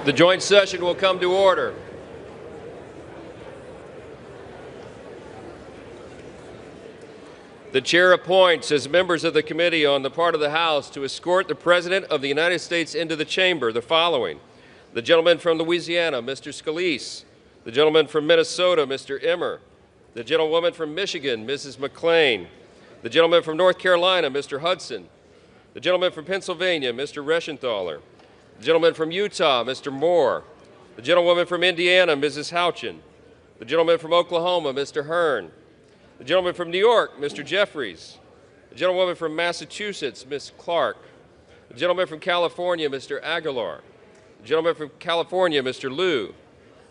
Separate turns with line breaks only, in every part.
The joint session will come to order. The chair appoints as members of the committee on the part of the House to escort the President of the United States into the chamber the following: the gentleman from Louisiana, Mr. Scalise; the gentleman from Minnesota, Mr. Emmer; the gentlewoman from Michigan, Mrs. McClain; the gentleman from North Carolina, Mr. Hudson; the gentleman from Pennsylvania, Mr. Reschenthaler; the gentleman from Utah, Mr. Moore; the gentlewoman from Indiana, Mrs. Houchin; the gentleman from Oklahoma, Mr. Hearn; the gentleman from New York, Mr. Jeffries; the gentlewoman from Massachusetts, Ms. Clark; the gentleman from California, Mr. Aguilar; the gentleman from California, Mr. Liu;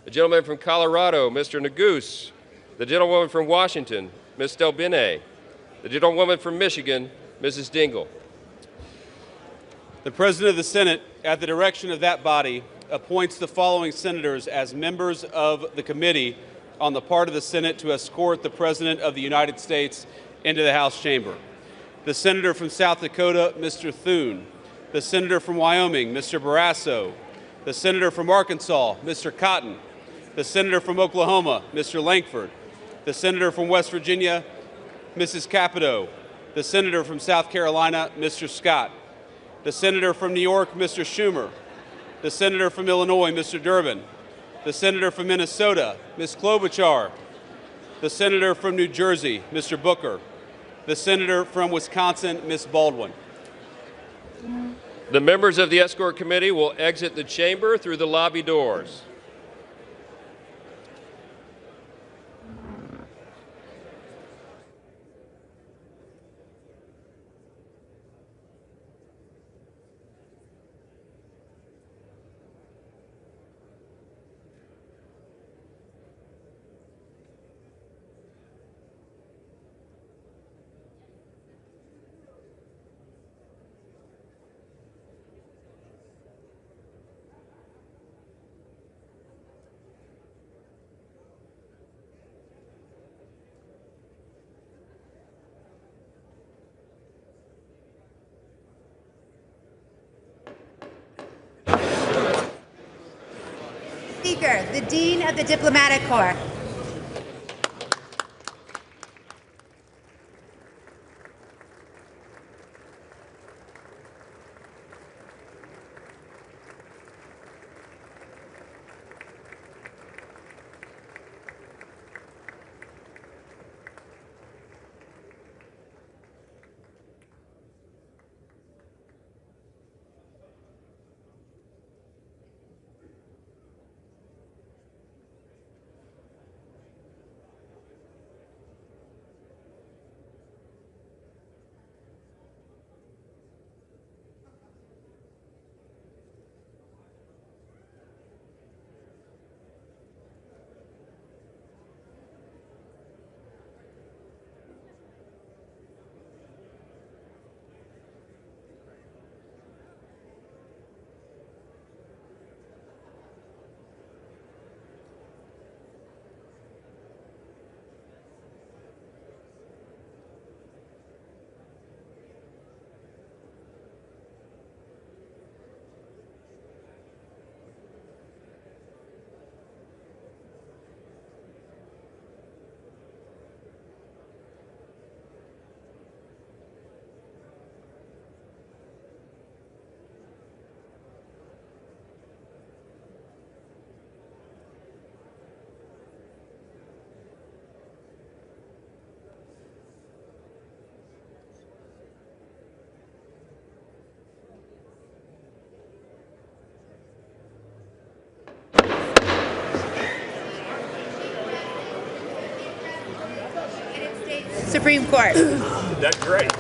the gentleman from Colorado, Mr. Neguse; the gentlewoman from Washington, Ms. Delbene; the gentlewoman from Michigan, Mrs. Dingell.
The President of the Senate, at the direction of that body, appoints the following senators as members of the committee on the part of the Senate to escort the President of the United States into the House chamber: the Senator from South Dakota, Mr. Thune; the Senator from Wyoming, Mr. Barrasso; the Senator from Arkansas, Mr. Cotton; the Senator from Oklahoma, Mr. Lankford; the Senator from West Virginia, Mrs. Capito; the Senator from South Carolina, Mr. Scott; the Senator from New York, Mr. Schumer; the Senator from Illinois, Mr. Durbin; the Senator from Minnesota, Ms. Klobuchar; the Senator from New Jersey, Mr. Booker; the Senator from Wisconsin, Ms. Baldwin.
The members of the escort committee will exit the chamber through the lobby doors.
Speaker, the Dean of the Diplomatic Corps. Supreme Court.
That's great.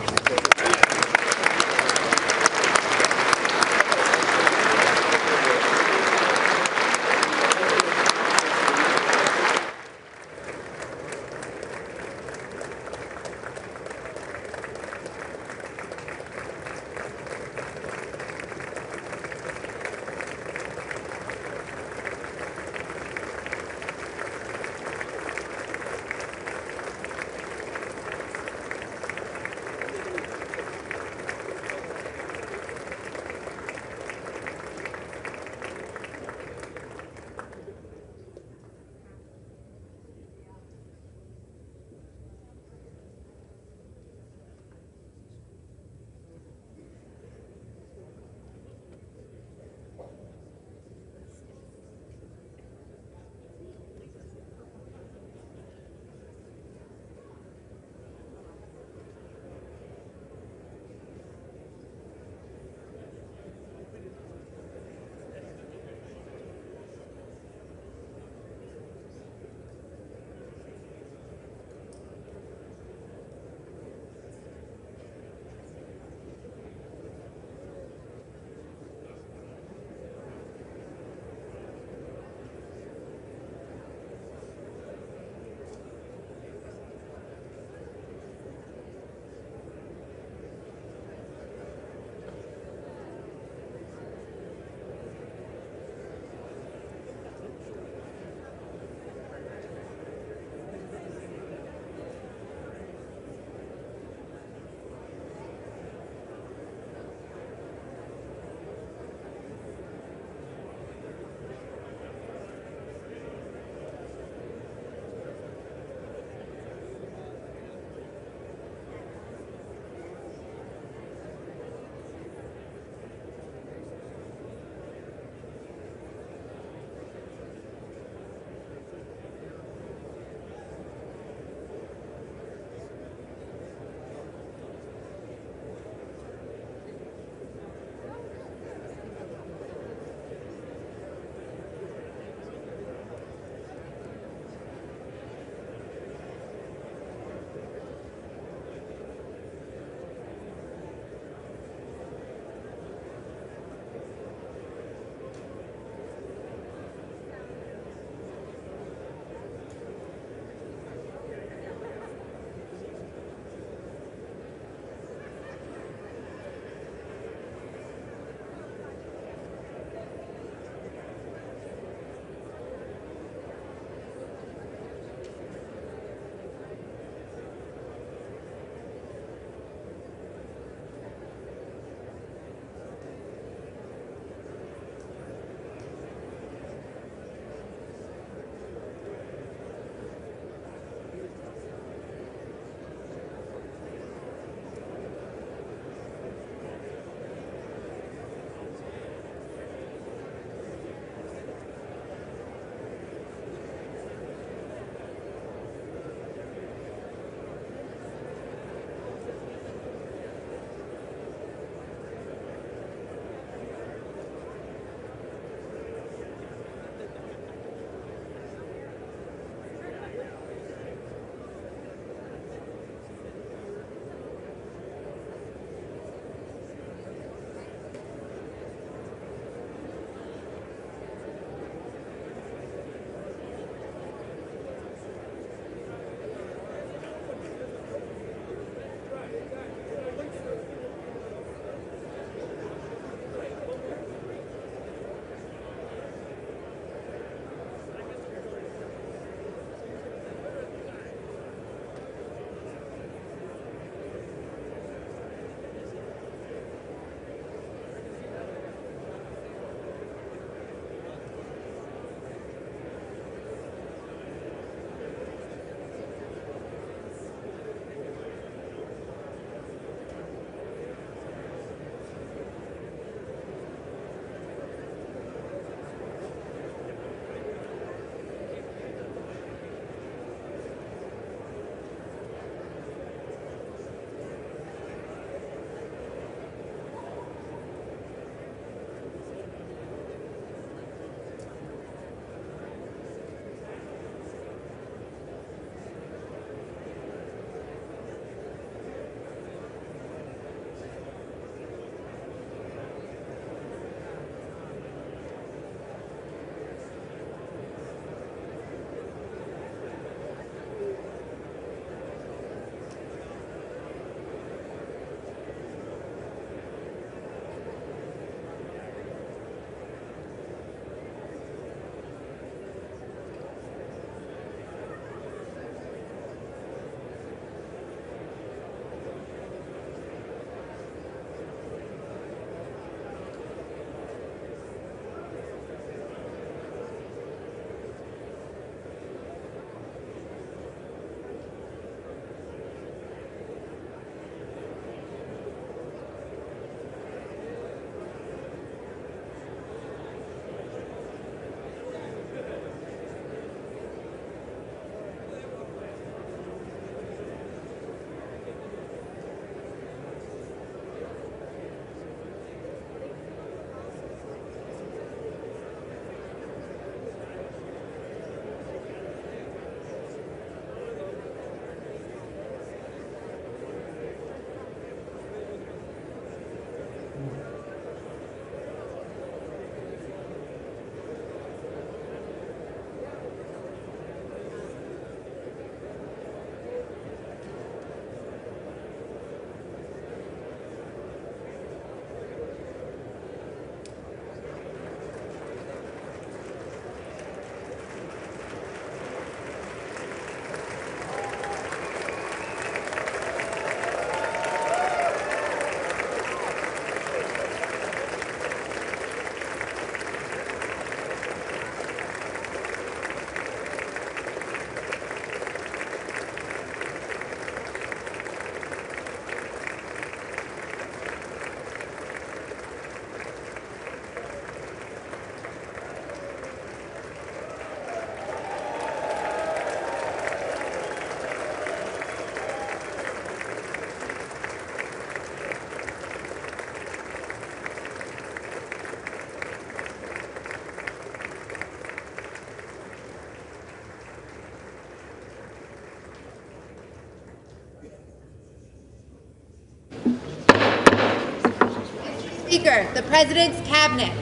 Speaker, the President's Cabinet.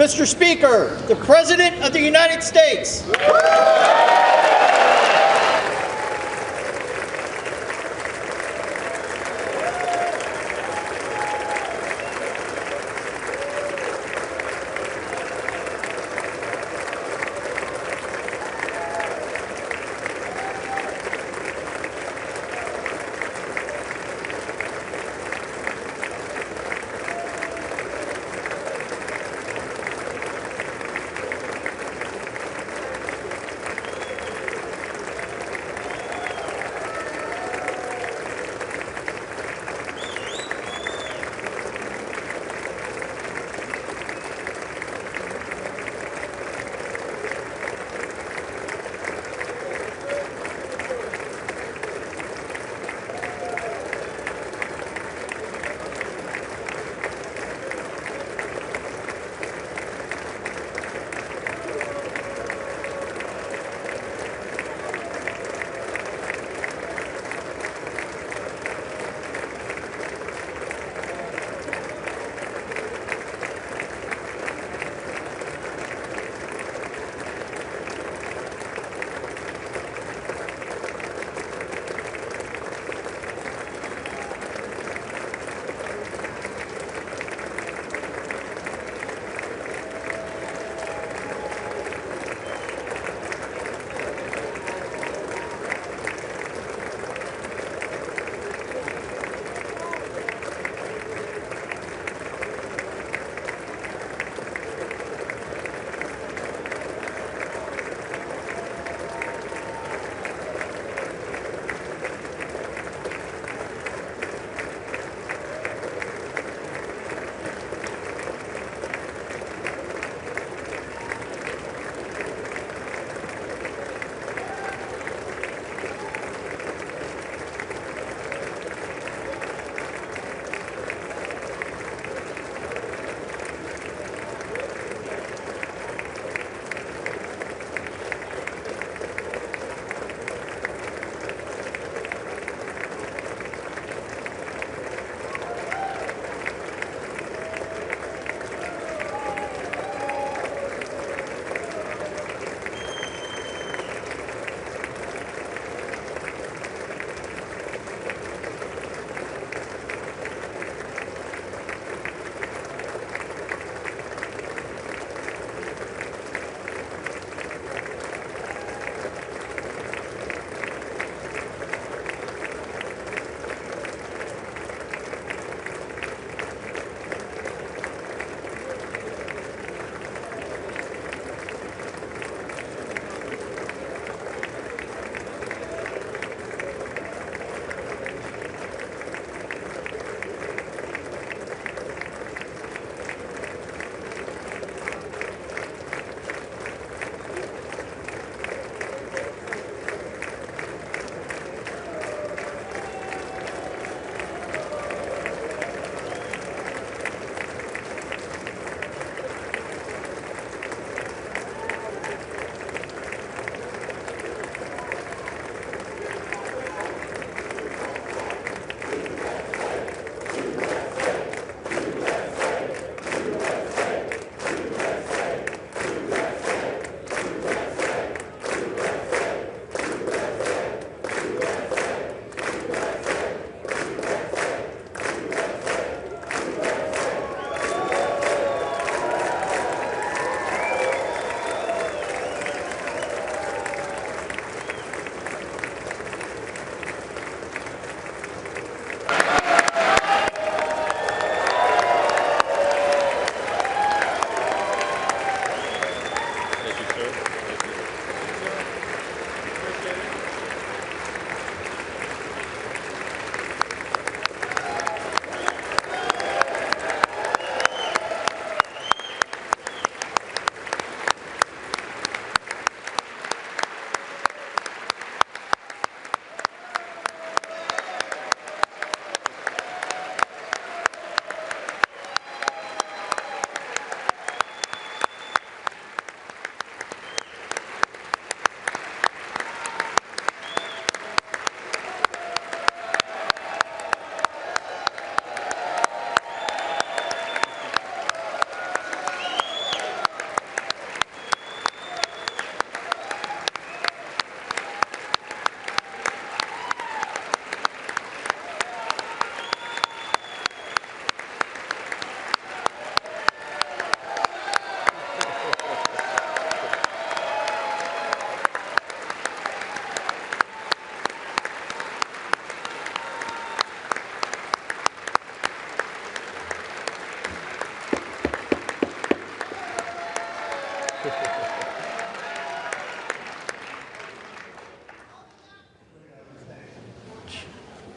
Mr. Speaker, the President of the United States.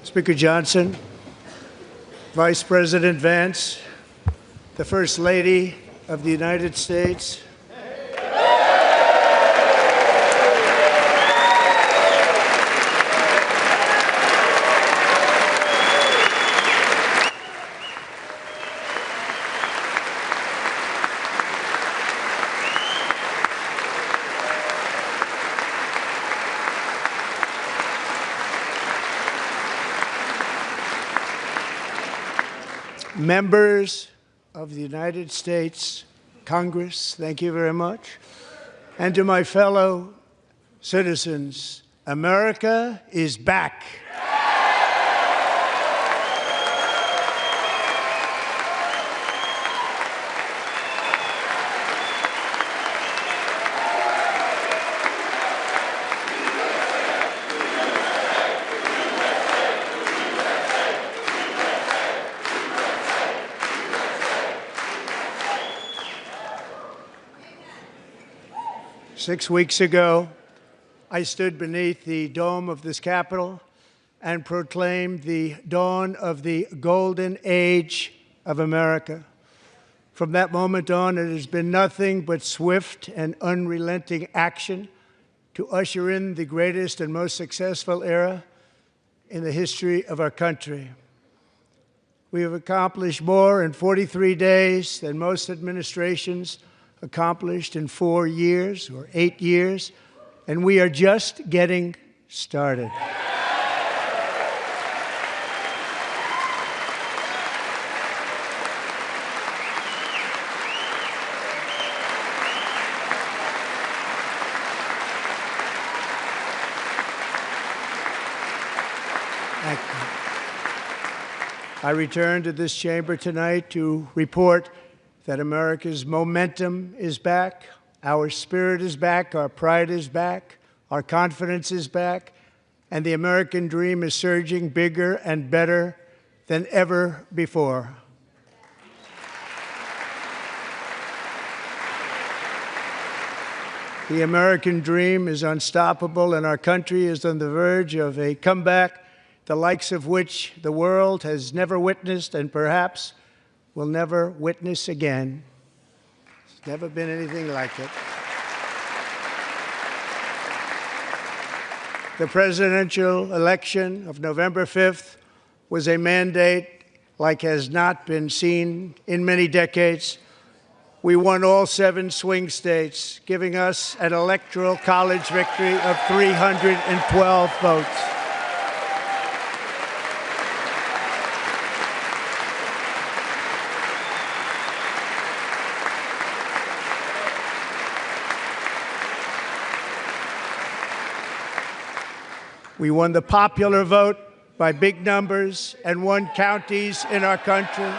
Speaker Johnson, Vice President Vance, the First Lady of the United States, members of the United States Congress, thank you very much. And to my fellow citizens, America is back. 6 weeks ago, I stood beneath the dome of this Capitol and proclaimed the dawn of the golden age of America. From that moment on, it has been nothing but swift and unrelenting action to usher in the greatest and most successful era in the history of our country. We have accomplished more in 43 days than most administrations accomplished in 4 years or 8 years, and we are just getting started. I return to this chamber tonight to report that America's momentum is back, our spirit is back, our pride is back, our confidence is back, and the American dream is surging bigger and better than ever before. The American dream is unstoppable, and our country is on the verge of a comeback, the likes of which the world has never witnessed and perhaps will never witness again. There's never been anything like it. The presidential election of November 5th was a mandate like has not been seen in many decades. We won all 7 swing states, giving us an electoral college victory of 312 votes. We won the popular vote by big numbers and won counties in our country.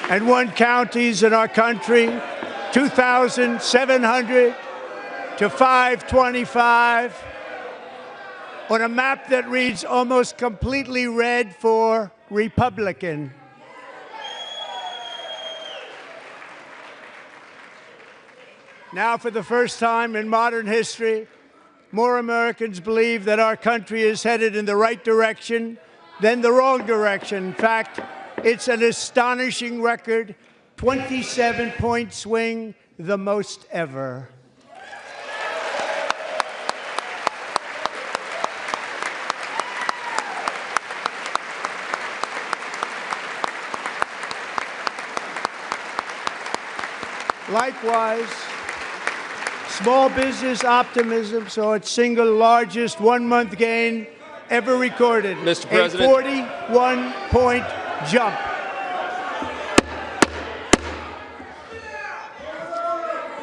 And won counties in our country, 2,700 to 525, on a map that reads almost completely red for Republican. Now, for the first time in modern history, more Americans believe that our country is headed in the right direction than the wrong direction. In fact, it's an astonishing record, 27-point swing, the most ever. Likewise, small business optimism saw its single largest one-month gain ever recorded.
Mr. President.
A 41-point jump.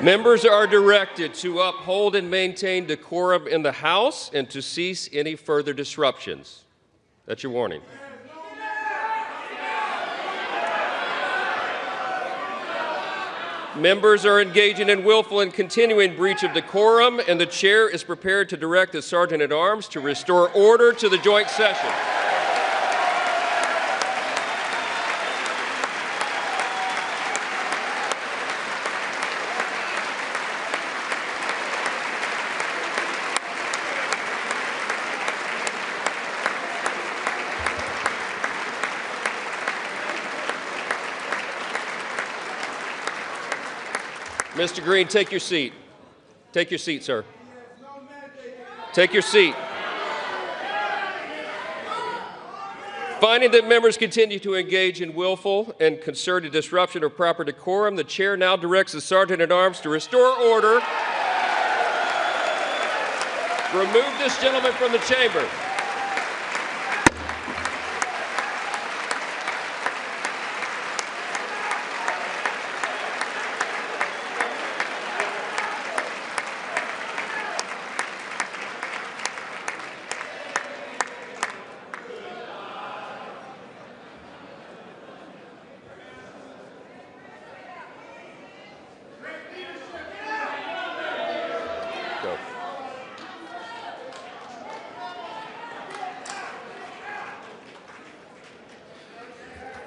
Members are directed to uphold and maintain decorum in the House and to cease any further disruptions. That's your warning. Members are engaging in willful and continuing breach of decorum, and the chair is prepared to direct the Sergeant-at-Arms to restore order to the joint session. Mr. Green, take your seat. Take your seat, sir. Take your seat. Finding that members continue to engage in willful and concerted disruption of proper decorum, the chair now directs the Sergeant-at-Arms to restore order. Remove this gentleman from the chamber.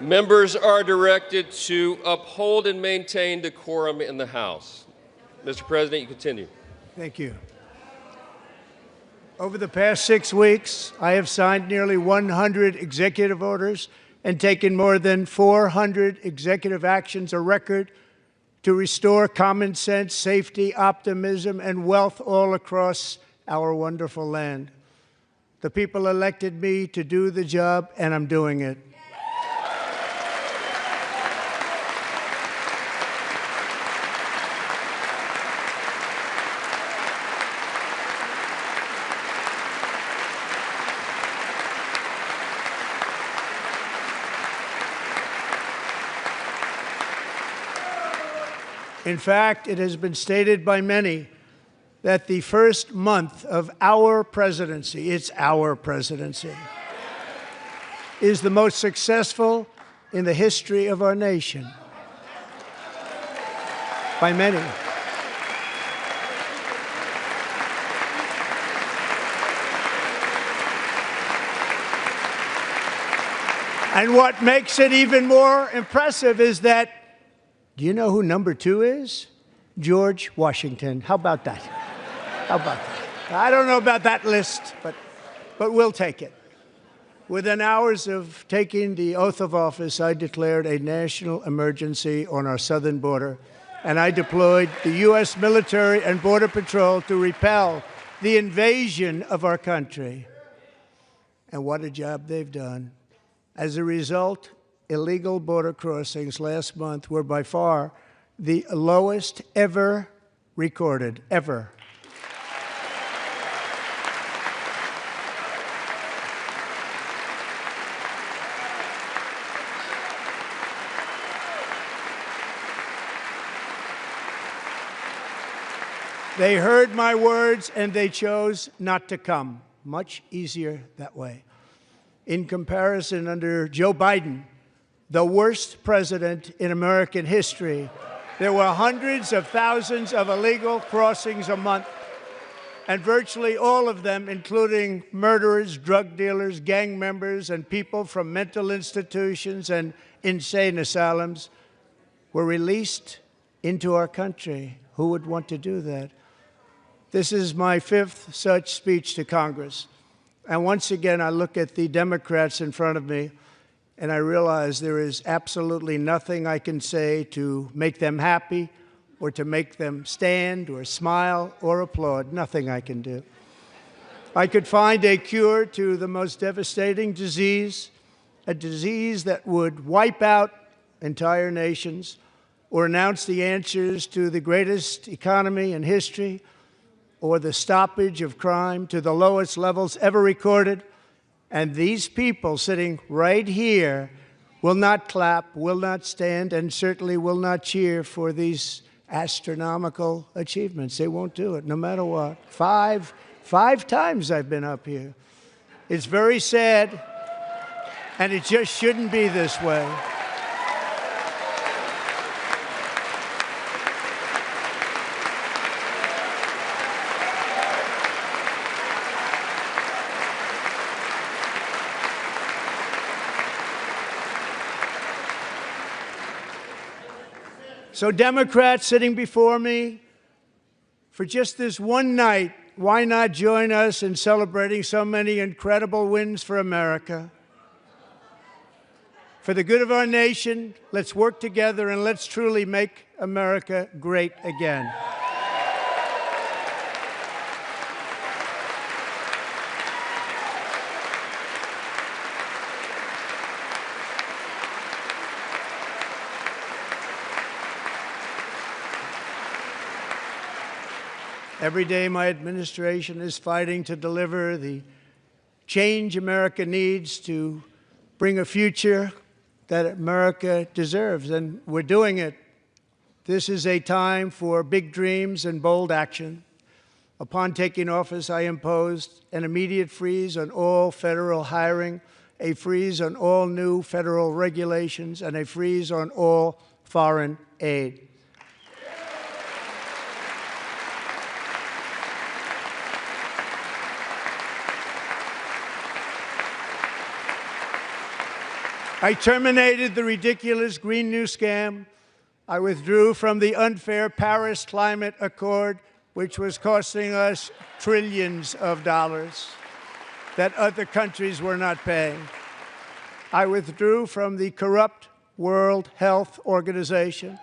Members are directed to uphold and maintain decorum in the House. Mr. President, you continue.
Thank you. Over the past 6 weeks, I have signed nearly 100 executive orders and taken more than 400 executive actions, a record to restore common sense, safety, optimism, and wealth all across our wonderful land. The people elected me to do the job, and I'm doing it. In fact, it has been stated by many that the first month of our presidency, it's our presidency, is the most successful in the history of our nation. By many. And what makes it even more impressive is that, do you know who number 2 is? George Washington. How about that? How about that? I don't know about that list, but we'll take it. Within hours of taking the oath of office, I declared a national emergency on our southern border, and I deployed the U.S. military and Border Patrol to repel the invasion of our country. And what a job they've done. As a result, illegal border crossings last month were by far the lowest ever recorded, ever. They heard my words and they chose not to come. Much easier that way. In comparison, under Joe Biden, the worst president in American history, there were hundreds of thousands of illegal crossings a month, and virtually all of them, including murderers, drug dealers, gang members, and people from mental institutions and insane asylums, were released into our country. Who would want to do that? This is my 5th such speech to Congress. And once again, I look at the Democrats in front of me, and I realize there is absolutely nothing I can say to make them happy or to make them stand or smile or applaud. Nothing I can do. I could find a cure to the most devastating disease, a disease that would wipe out entire nations, or announce the answers to the greatest economy in history, or the stoppage of crime to the lowest levels ever recorded. And these people sitting right here will not clap, will not stand, and certainly will not cheer for these astronomical achievements. They won't do it, no matter what. Five times I've been up here. It's very sad, and it just shouldn't be this way. So Democrats sitting before me, for just this one night, why not join us in celebrating so many incredible wins for America? For the good of our nation, let's work together and let's truly make America great again. Every day, my administration is fighting to deliver the change America needs to bring a future that America deserves, and we're doing it. This is a time for big dreams and bold action. Upon taking office, I imposed an immediate freeze on all federal hiring, a freeze on all new federal regulations, and a freeze on all foreign aid. I terminated the ridiculous Green New Scam. I withdrew from the unfair Paris Climate Accord, which was costing us trillions of dollars that other countries were not paying. I withdrew from the corrupt World Health Organization.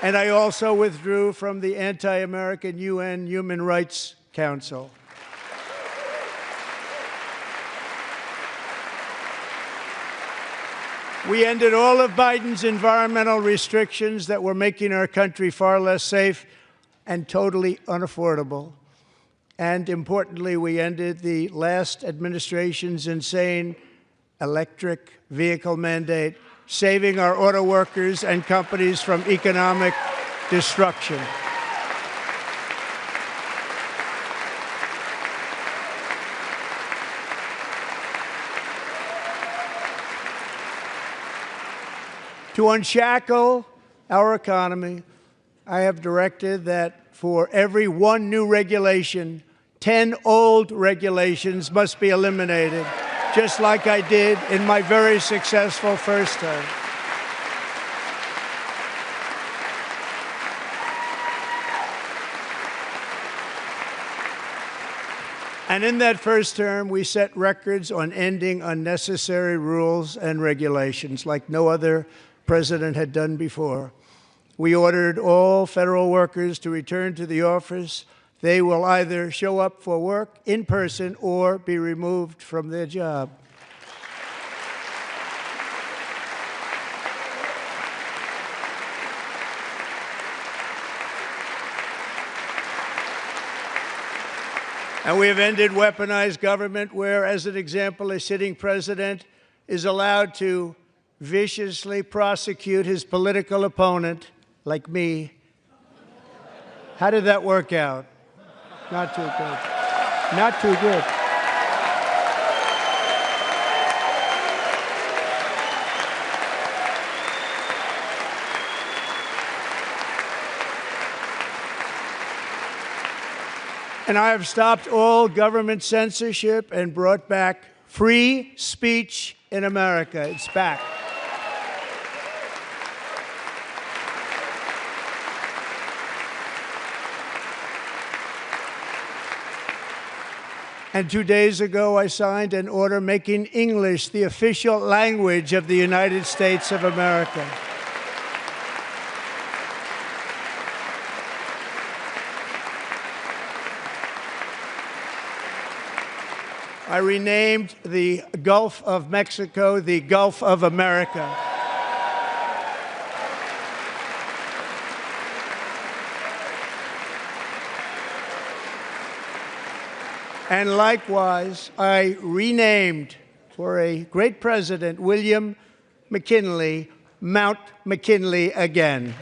And I also withdrew from the anti-American UN Human Rights Council. We ended all of Biden's environmental restrictions that were making our country far less safe and totally unaffordable. And importantly, we ended the last administration's insane electric vehicle mandate, saving our auto workers and companies from economic destruction. To unshackle our economy, I have directed that for every one new regulation, 10 old regulations must be eliminated, just like I did in my very successful first term. And in that first term, we set records on ending unnecessary rules and regulations like no other president had done before. We ordered all federal workers to return to the office. They will either show up for work in person or be removed from their job. And we have ended weaponized government where, as an example, a sitting president is allowed to viciously prosecute his political opponent, like me. How did that work out? Not too good. Not too good. And I have stopped all government censorship and brought back free speech in America. It's back. And 2 days ago, I signed an order making English the official language of the United States of America. I renamed the Gulf of Mexico the Gulf of America. And likewise, I renamed, for a great president, William McKinley, Mount McKinley again.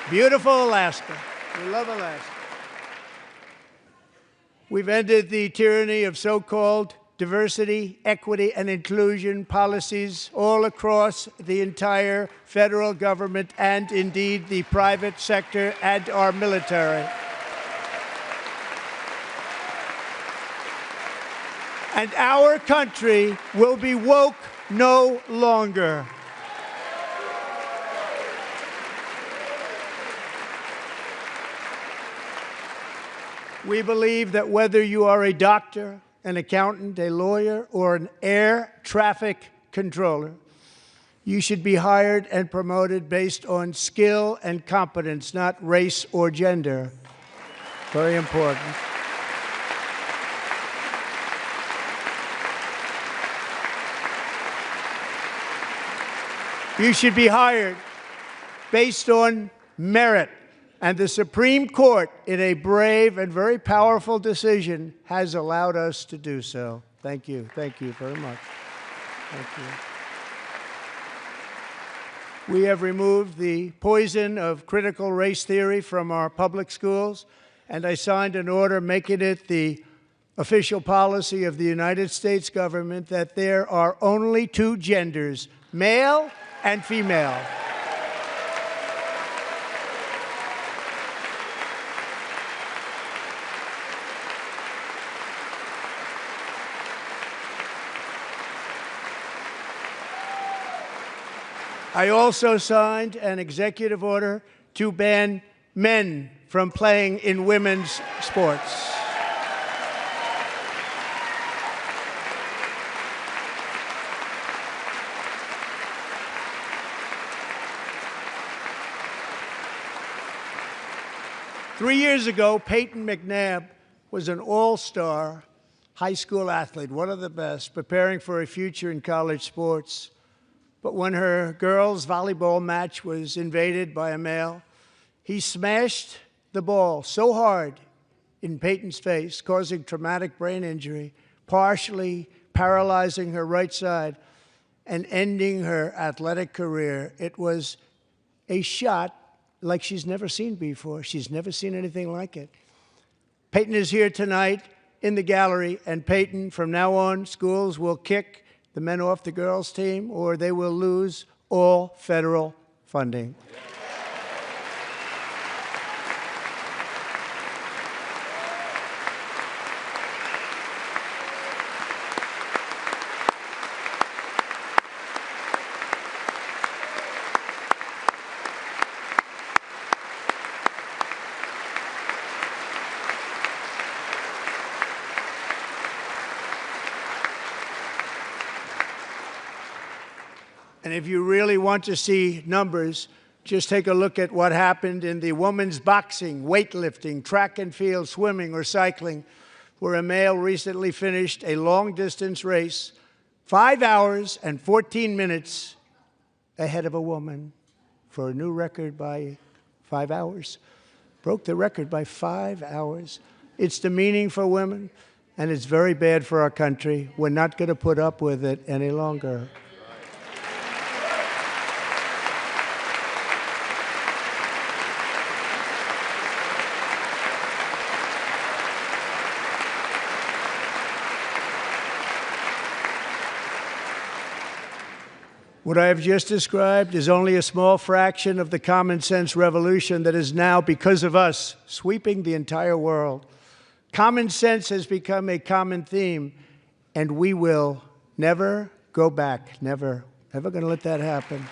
Beautiful Alaska. We love Alaska. We've ended the tyranny of so-called diversity, equity, and inclusion policies all across the entire federal government and indeed the private sector and our military. And our country will be woke no longer. We believe that whether you are a doctor, an accountant, a lawyer, or an air traffic controller, you should be hired and promoted based on skill and competence, not race or gender. Very important. You should be hired based on merit. And the Supreme Court, in a brave and very powerful decision, has allowed us to do so. Thank you. Thank you very much. Thank you. We have removed the poison of critical race theory from our public schools, and I signed an order making it the official policy of the United States government that there are only two genders, male and female. I also signed an executive order to ban men from playing in women's sports. Three years ago, Peyton McNabb was an all-star high school athlete, one of the best, preparing for a future in college sports. But when her girls' volleyball match was invaded by a male, he smashed the ball so hard in Peyton's face, causing traumatic brain injury, partially paralyzing her right side, and ending her athletic career. It was a shot like she's never seen before. She's never seen anything like it. Peyton is here tonight in the gallery, and Peyton, from now on, schools will kick the men off the girls' team, or they will lose all federal funding. And if you really want to see numbers, just take a look at what happened in the women's boxing, weightlifting, track and field, swimming, or cycling, where a male recently finished a long-distance race 5 hours and 14 minutes ahead of a woman for a new record by 5 hours. Broke the record by 5 hours. It's demeaning for women, and it's very bad for our country. We're not going to put up with it any longer. What I have just described is only a small fraction of the common sense revolution that is now, because of us, sweeping the entire world. Common sense has become a common theme, and we will never go back. Never. Never going to let that happen.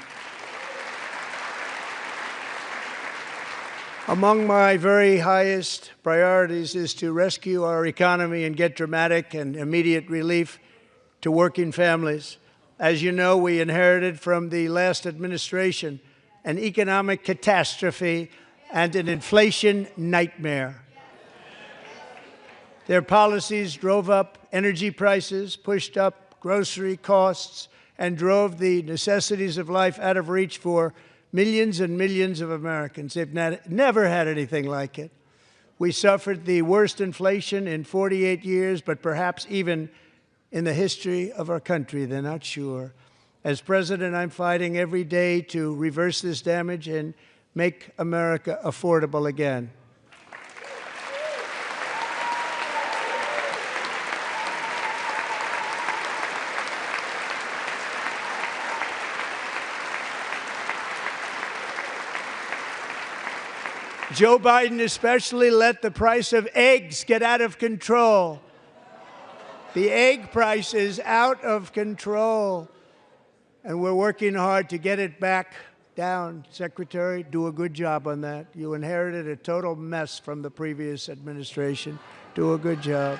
Among my very highest priorities is to rescue our economy and get dramatic and immediate relief to working families. As you know, we inherited from the last administration an economic catastrophe and an inflation nightmare. Their policies drove up energy prices, pushed up grocery costs, and drove the necessities of life out of reach for millions and millions of Americans. They've never had anything like it. We suffered the worst inflation in 48 years, but perhaps even in the history of our country. They're not sure. As president, I'm fighting every day to reverse this damage and make America affordable again. Joe Biden especially let the price of eggs get out of control. The egg price is out of control, and we're working hard to get it back down. Secretary, do a good job on that. You inherited a total mess from the previous administration. Do a good job.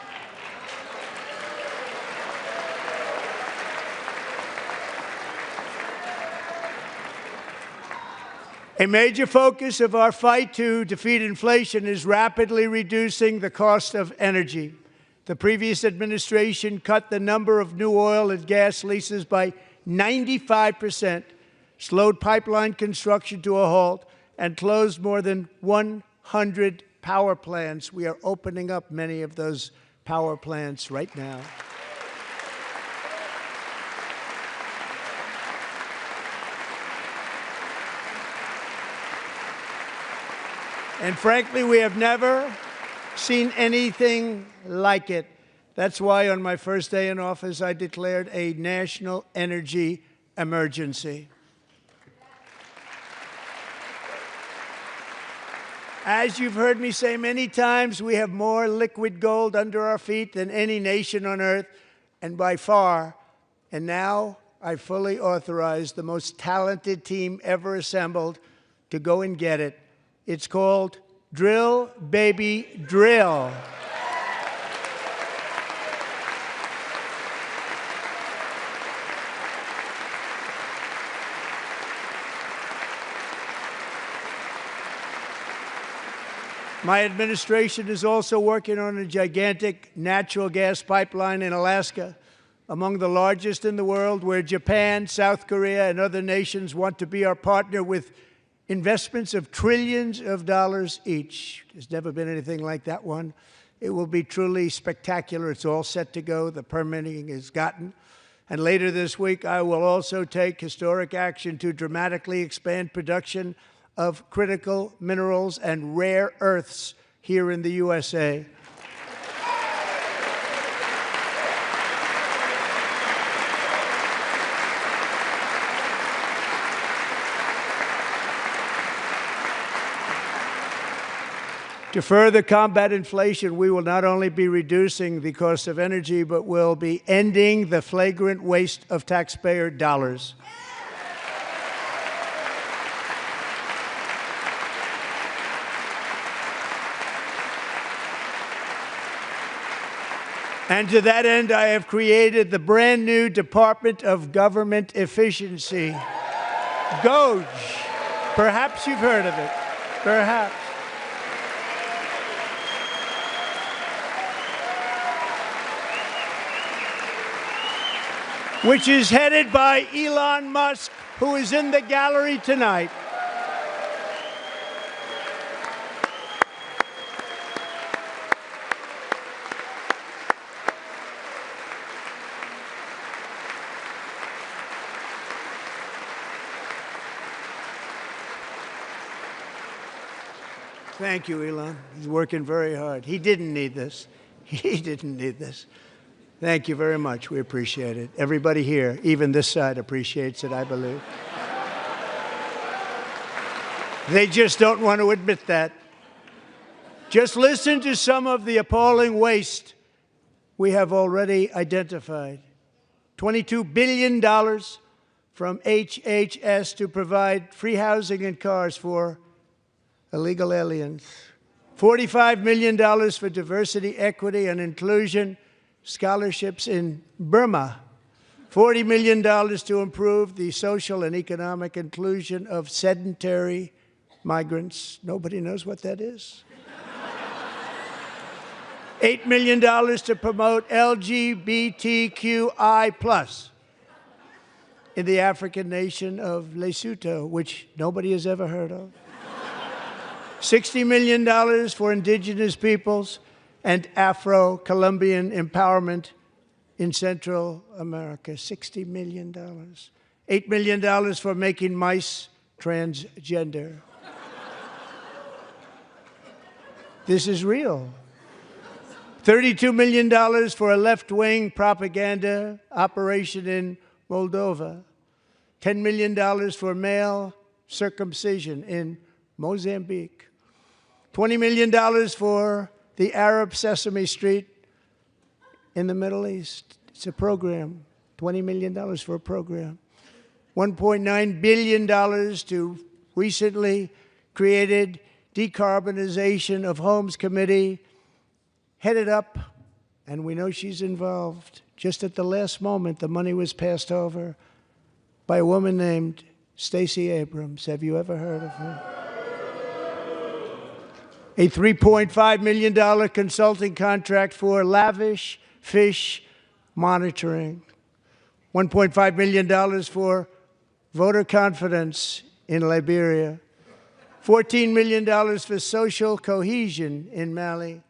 A major focus of our fight to defeat inflation is rapidly reducing the cost of energy. The previous administration cut the number of new oil and gas leases by 95%, slowed pipeline construction to a halt, and closed more than 100 power plants. We are opening up many of those power plants right now. And frankly, we have never seen anything like it. That's why on my first day in office, I declared a national energy emergency. As you've heard me say many times, we have more liquid gold under our feet than any nation on earth, and by far. And now I fully authorize the most talented team ever assembled to go and get it. It's called Drill, Baby, Drill. My administration is also working on a gigantic natural gas pipeline in Alaska, among the largest in the world, where Japan, South Korea, and other nations want to be our partner with investments of trillions of dollars each. There's never been anything like that one. It will be truly spectacular. It's all set to go. The permitting is gotten. And later this week, I will also take historic action to dramatically expand production of critical minerals and rare earths here in the USA. To further combat inflation, we will not only be reducing the cost of energy, but will be ending the flagrant waste of taxpayer dollars. And to that end, I have created the brand new Department of Government Efficiency, DOGE. Perhaps you've heard of it. Perhaps. Which is headed by Elon Musk, who is in the gallery tonight. Thank you, Elon. He's working very hard. He didn't need this. He didn't need this. Thank you very much. We appreciate it. Everybody here, even this side, appreciates it, I believe. They just don't want to admit that. Just listen to some of the appalling waste we have already identified. $22 billion from HHS to provide free housing and cars for illegal aliens. $45 million for diversity, equity, and inclusion scholarships in Burma. $40 million to improve the social and economic inclusion of sedentary migrants. Nobody knows what that is. $8 million to promote LGBTQI+ in the African nation of Lesotho, which nobody has ever heard of. $60 million for indigenous peoples and Afro-Colombian empowerment in Central America, $60 million. $8 million for making mice transgender. This is real. $32 million for a left-wing propaganda operation in Moldova. $10 million for male circumcision in Mozambique. $20 million for the Arab Sesame Street in the Middle East. It's a program. $20 million for a program. $1.9 billion to recently created Decarbonization of Homes Committee, headed up, and we know she's involved. Just at the last moment, the money was passed over by a woman named Stacey Abrams. Have you ever heard of her? A $3.5 million consulting contract for lavish fish monitoring. $1.5 million for voter confidence in Liberia. $14 million for social cohesion in Mali.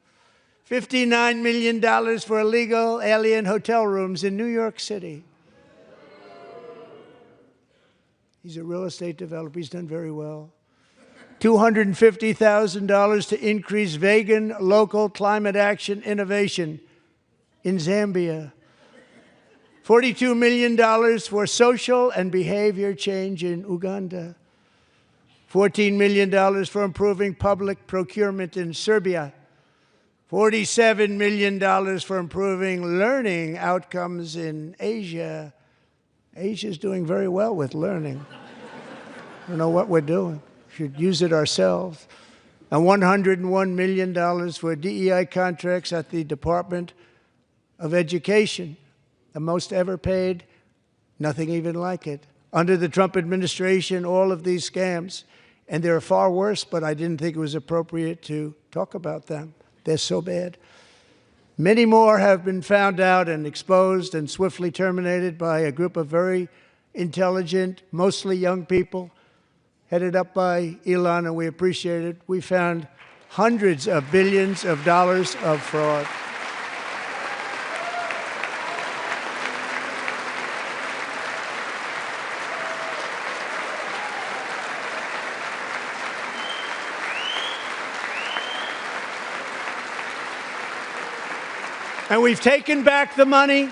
$59 million for illegal alien hotel rooms in New York City. He's a real estate developer. He's done very well. $250,000 to increase vegan local climate action innovation in Zambia. $42 million for social and behavior change in Uganda. $14 million for improving public procurement in Serbia. $47 million for improving learning outcomes in Asia. Asia's doing very well with learning. I don't know what we're doing. We should use it ourselves. And $101 million for DEI contracts at the Department of Education, the most ever paid, nothing even like it. Under the Trump administration, all of these scams, and they're far worse, but I didn't think it was appropriate to talk about them. They're so bad. Many more have been found out and exposed and swiftly terminated by a group of very intelligent, mostly young people, headed up by Elon, and we appreciate it. We found hundreds of billions of dollars of fraud. And we've taken back the money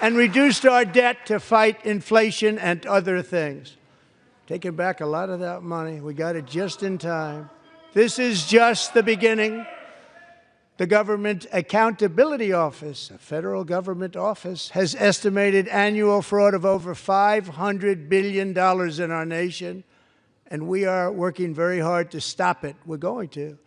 and reduced our debt to fight inflation and other things. Taken back a lot of that money. We got it just in time. This is just the beginning. The Government Accountability Office, a federal government office, has estimated annual fraud of over $500 billion in our nation, and we are working very hard to stop it. We're going to.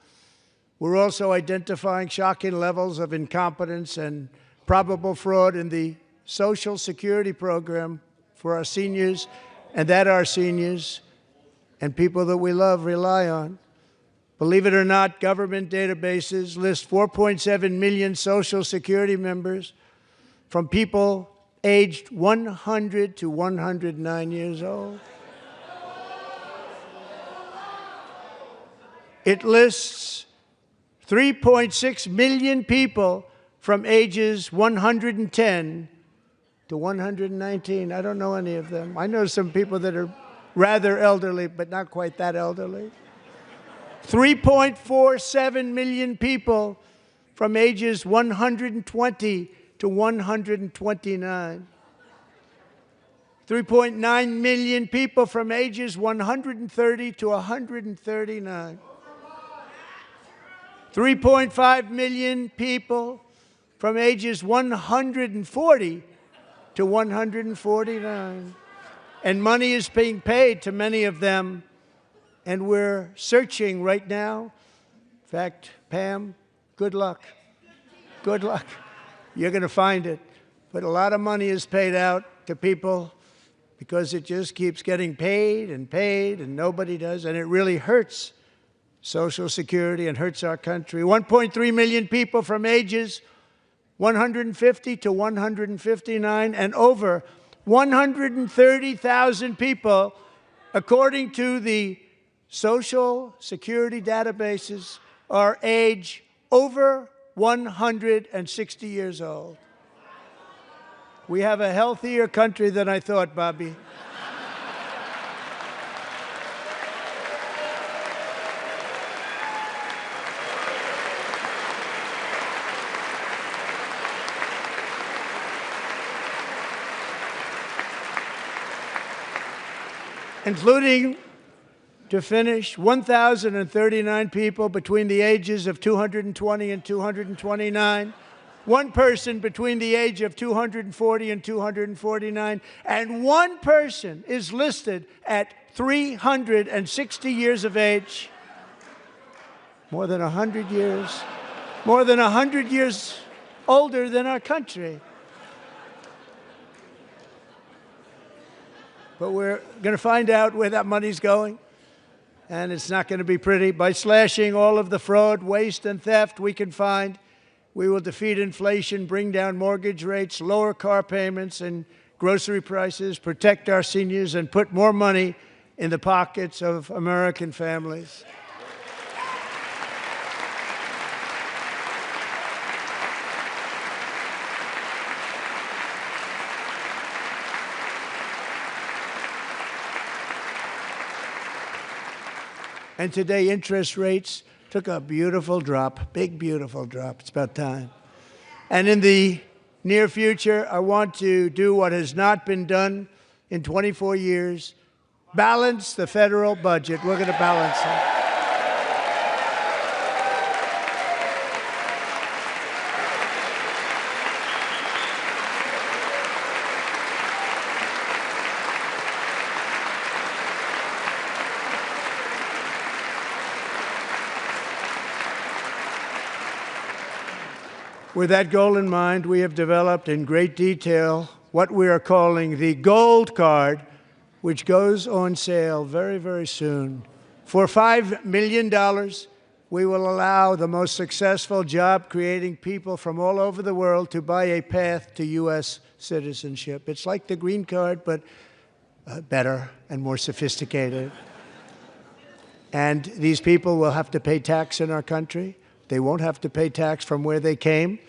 We're also identifying shocking levels of incompetence and probable fraud in the Social Security program for our seniors, and that our seniors and people that we love rely on. Believe it or not, government databases list 4.7 million Social Security members from people aged 100 to 109 years old. It lists 3.6 million people from ages 110 to 119. I don't know any of them. I know some people that are rather elderly, but not quite that elderly. 3.47 million people from ages 120 to 129. 3.9 million people from ages 130 to 139. 3.5 million people from ages 140 to 149. And money is being paid to many of them, and we're searching right now. In fact, Pam, good luck. Good luck. You're going to find it. But a lot of money is paid out to people because it just keeps getting paid, and nobody does, and it really hurts Social Security and hurts our country. 1.3 million people from ages 150 to 159, and over 130,000 people, according to the Social Security databases, are age over 160 years old. We have a healthier country than I thought, Bobby. Including, to finish, 1,039 people between the ages of 220 and 229, one person between the age of 240 and 249, and one person is listed at 360 years of age. More than 100 years older than our country. But we're going to find out where that money's going, and it's not going to be pretty. By slashing all of the fraud, waste, and theft we can find, we will defeat inflation, bring down mortgage rates, lower car payments and grocery prices, protect our seniors, and put more money in the pockets of American families. And today, interest rates took a beautiful drop, big, beautiful drop. It's about time. And in the near future, I want to do what has not been done in 24 years, balance the federal budget. We're going to balance it. With that goal in mind, we have developed in great detail what we are calling the Gold Card, which goes on sale very, very soon. For $5 million, we will allow the most successful job-creating people from all over the world to buy a path to U.S. citizenship. It's like the green card, but better and more sophisticated. And these people will have to pay tax in our country. They won't have to pay tax from where they came.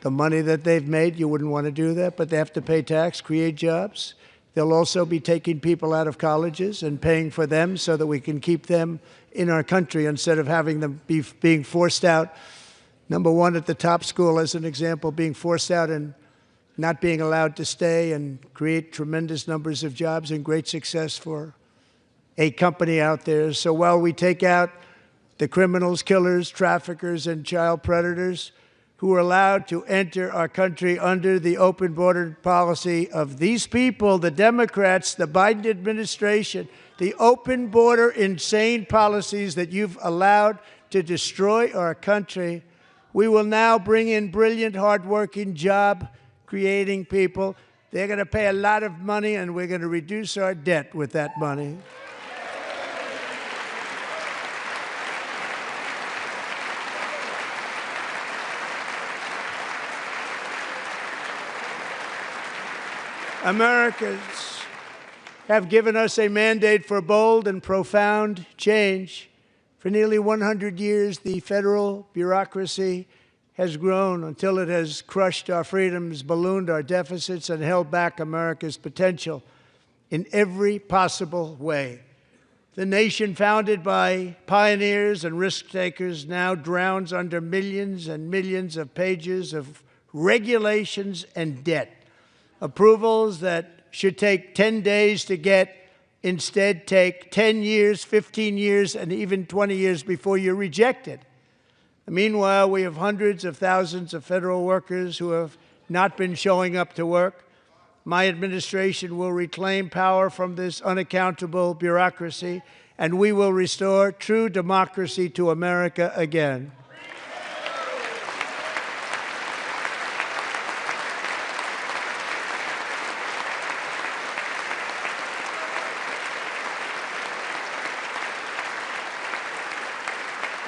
The money that they've made, you wouldn't want to do that, but they have to pay tax, create jobs. They'll also be taking people out of colleges and paying for them so that we can keep them in our country instead of having them being forced out. Number one, at the top school, as an example, being forced out and not being allowed to stay and create tremendous numbers of jobs and great success for a company out there. So while we take out the criminals, killers, traffickers, and child predators who are allowed to enter our country under the open border policy of these people, the Democrats, the Biden administration, the open border insane policies that you've allowed to destroy our country, we will now bring in brilliant, hardworking, job-creating people. They're going to pay a lot of money, and we're going to reduce our debt with that money. Americans have given us a mandate for bold and profound change. For nearly 100 years, the federal bureaucracy has grown until it has crushed our freedoms, ballooned our deficits, and held back America's potential in every possible way. The nation founded by pioneers and risk-takers now drowns under millions and millions of pages of regulations and debt. Approvals that should take 10 days to get instead take 10 years, 15 years, and even 20 years before you're rejected. Meanwhile, we have hundreds of thousands of federal workers who have not been showing up to work. My administration will reclaim power from this unaccountable bureaucracy, and we will restore true democracy to America again.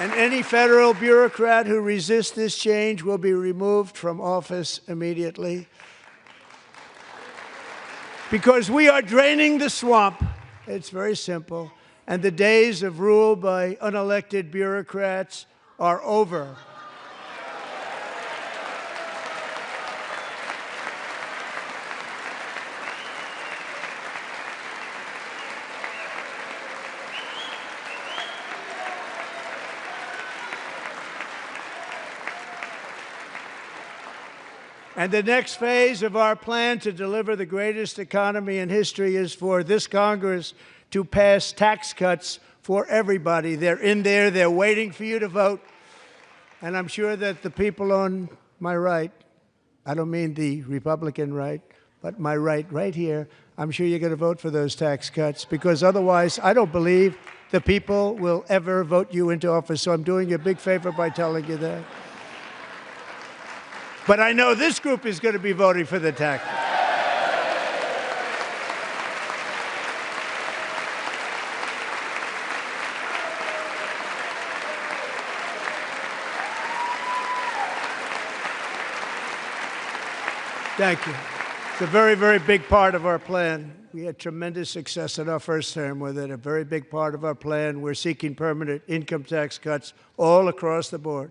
And any federal bureaucrat who resists this change will be removed from office immediately. Because we are draining the swamp. It's very simple. And the days of rule by unelected bureaucrats are over. And the next phase of our plan to deliver the greatest economy in history is for this Congress to pass tax cuts for everybody. They're in there. They're waiting for you to vote. And I'm sure that the people on my right, I don't mean the Republican right, but my right here, I'm sure you're going to vote for those tax cuts, because otherwise I don't believe the people will ever vote you into office. So I'm doing you a big favor by telling you that. But I know this group is going to be voting for the tax cuts. Thank you. It's a very, very big part of our plan. We had tremendous success in our first term with it, a very big part of our plan. We're seeking permanent income tax cuts all across the board.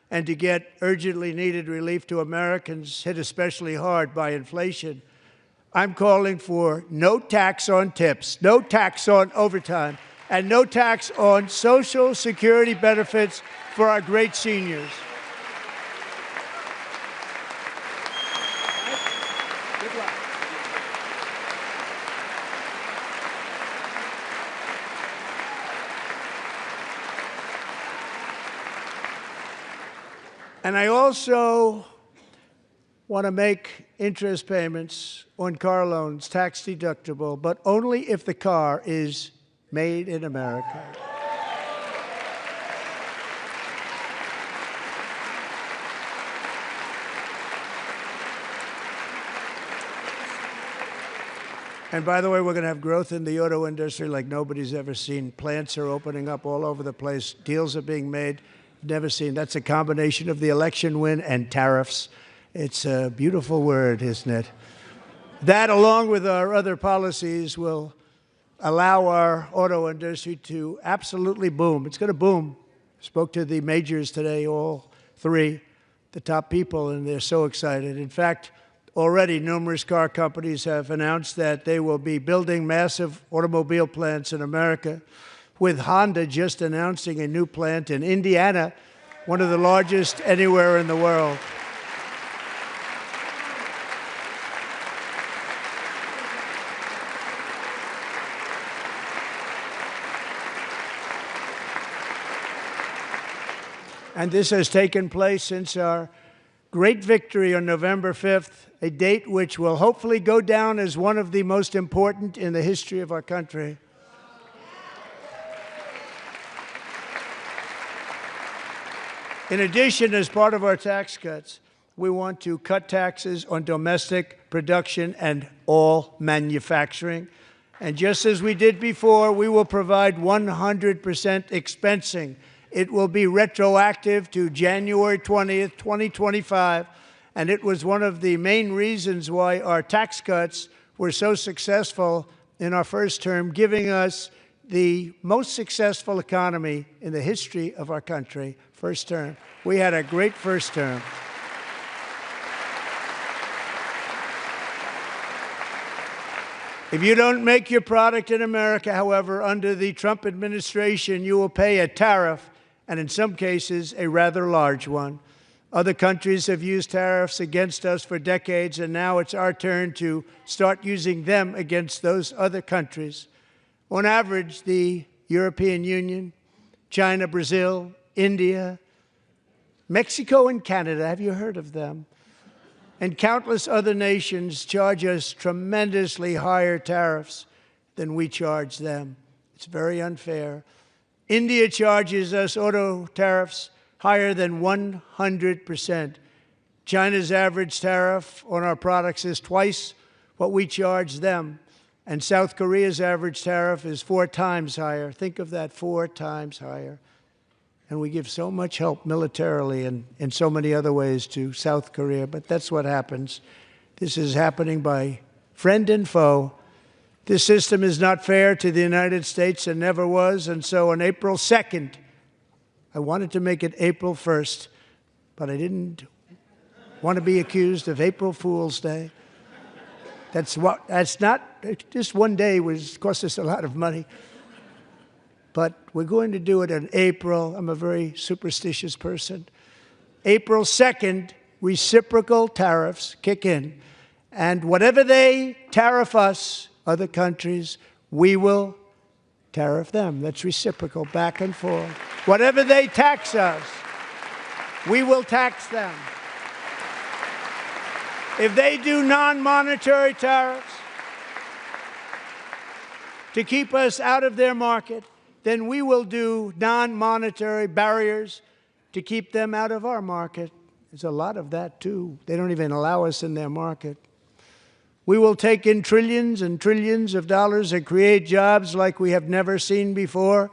And to get urgently needed relief to Americans hit especially hard by inflation, I'm calling for no tax on tips, no tax on overtime, and no tax on Social Security benefits for our great seniors. And I also want to make interest payments on car loans tax deductible, but only if the car is made in America. And by the way, we're going to have growth in the auto industry like nobody's ever seen. Plants are opening up all over the place. Deals are being made. Never seen. That's a combination of the election win and tariffs. It's a beautiful word, isn't it? That, along with our other policies, will allow our auto industry to absolutely boom. It's going to boom. Spoke to the majors today, all three, the top people, and they're so excited. In fact, already numerous car companies have announced that they will be building massive automobile plants in America, with Honda just announcing a new plant in Indiana, one of the largest anywhere in the world. And this has taken place since our great victory on November 5th, a date which will hopefully go down as one of the most important in the history of our country. In addition, as part of our tax cuts, we want to cut taxes on domestic production and all manufacturing. And just as we did before, we will provide 100% expensing. It will be retroactive to January 20th, 2025. And it was one of the main reasons why our tax cuts were so successful in our first term, giving us the most successful economy in the history of our country. First term. We had a great first term. If you don't make your product in America, however, under the Trump administration, you will pay a tariff, and in some cases, a rather large one. Other countries have used tariffs against us for decades, and now it's our turn to start using them against those other countries. On average, the European Union, China, Brazil, India, Mexico, and Canada, have you heard of them? And countless other nations charge us tremendously higher tariffs than we charge them. It's very unfair. India charges us auto tariffs higher than 100%. China's average tariff on our products is twice what we charge them. And South Korea's average tariff is 4 times higher. Think of that, 4 times higher. And we give so much help militarily and in so many other ways to South Korea. But that's what happens. This is happening by friend and foe. This system is not fair to the United States and never was. And so on April 2nd, I wanted to make it April 1st, but I didn't want to be accused of April Fool's Day. That's not, just one day cost us a lot of money. But we're going to do it in April. I'm a very superstitious person. April 2nd reciprocal tariffs kick in. And whatever they tariff us, other countries, we will tariff them. That's reciprocal, back and forth. Whatever they tax us, we will tax them. If they do non-monetary tariffs to keep us out of their market, then we will do non-monetary barriers to keep them out of our market. There's a lot of that, too. They don't even allow us in their market. We will take in trillions and trillions of dollars and create jobs like we have never seen before.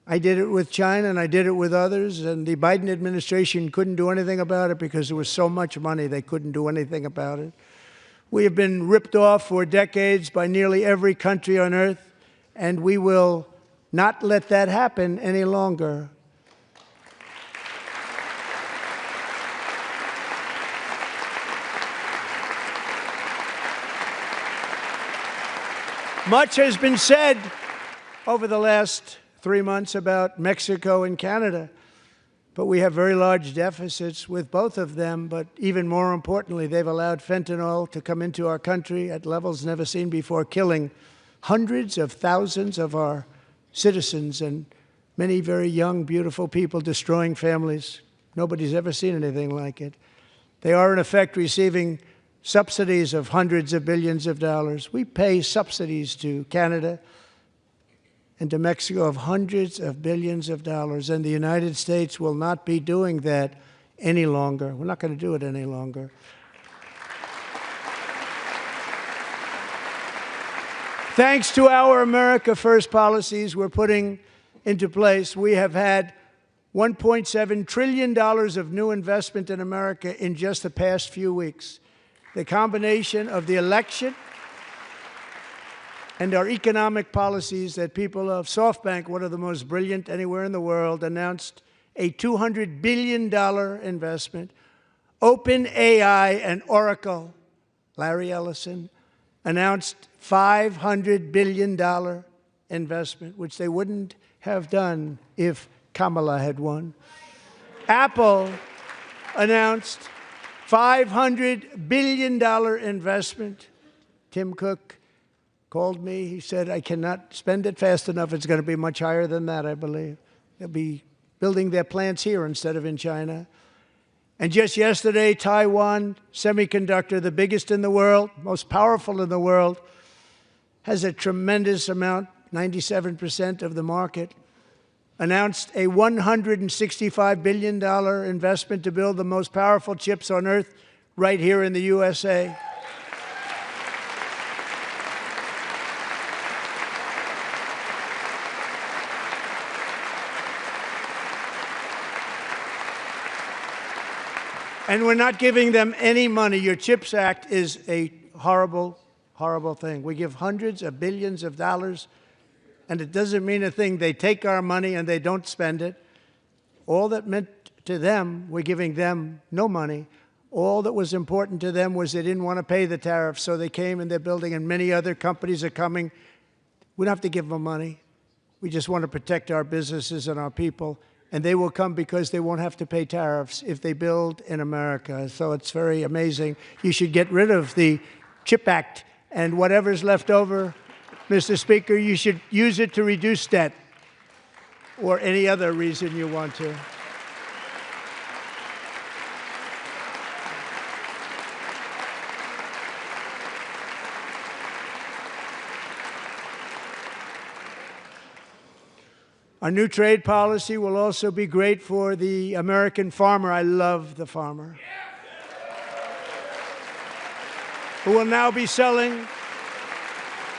I did it with China, and I did it with others, and the Biden administration couldn't do anything about it because there was so much money they couldn't do anything about it. We have been ripped off for decades by nearly every country on earth, and we will not let that happen any longer. Much has been said over the last 3 months about Mexico and Canada, but we have very large deficits with both of them. But even more importantly, they've allowed fentanyl to come into our country at levels never seen before, killing hundreds of thousands of our citizens and many very young, beautiful people, destroying families. Nobody's ever seen anything like it. They are, in effect, receiving subsidies of hundreds of billions of dollars. We pay subsidies to Canada and to Mexico of hundreds of billions of dollars, and the United States will not be doing that any longer. We're not going to do it any longer. Thanks to our America First policies we're putting into place, we have had $1.7 trillion of new investment in America in just the past few weeks. The combination of the election and our economic policies that people of SoftBank, one of the most brilliant anywhere in the world, announced a $200 billion investment. OpenAI and Oracle, Larry Ellison, announced $500 billion investment, which they wouldn't have done if Kamala had won. Apple announced $500 billion investment. Tim Cook called me. He said, I cannot spend it fast enough. It's going to be much higher than that, I believe. They'll be building their plants here instead of in China. And just yesterday, Taiwan Semiconductor, the biggest in the world, most powerful in the world, has a tremendous amount, 97% of the market, announced a $165 billion investment to build the most powerful chips on earth right here in the USA. And we're not giving them any money. Your CHIPS Act is a horrible, horrible thing. We give hundreds of billions of dollars, and it doesn't mean a thing. They take our money and they don't spend it. All that meant to them, we're giving them no money. All that was important to them was they didn't want to pay the tariffs, so they came and they're building, and many other companies are coming. We don't have to give them money. We just want to protect our businesses and our people. And they will come because they won't have to pay tariffs if they build in America. So it's very amazing. You should get rid of the CHIP Act, and whatever's left over, Mr. Speaker, you should use it to reduce debt or any other reason you want to. Our new trade policy will also be great for the American farmer. I love the farmer, who will now be selling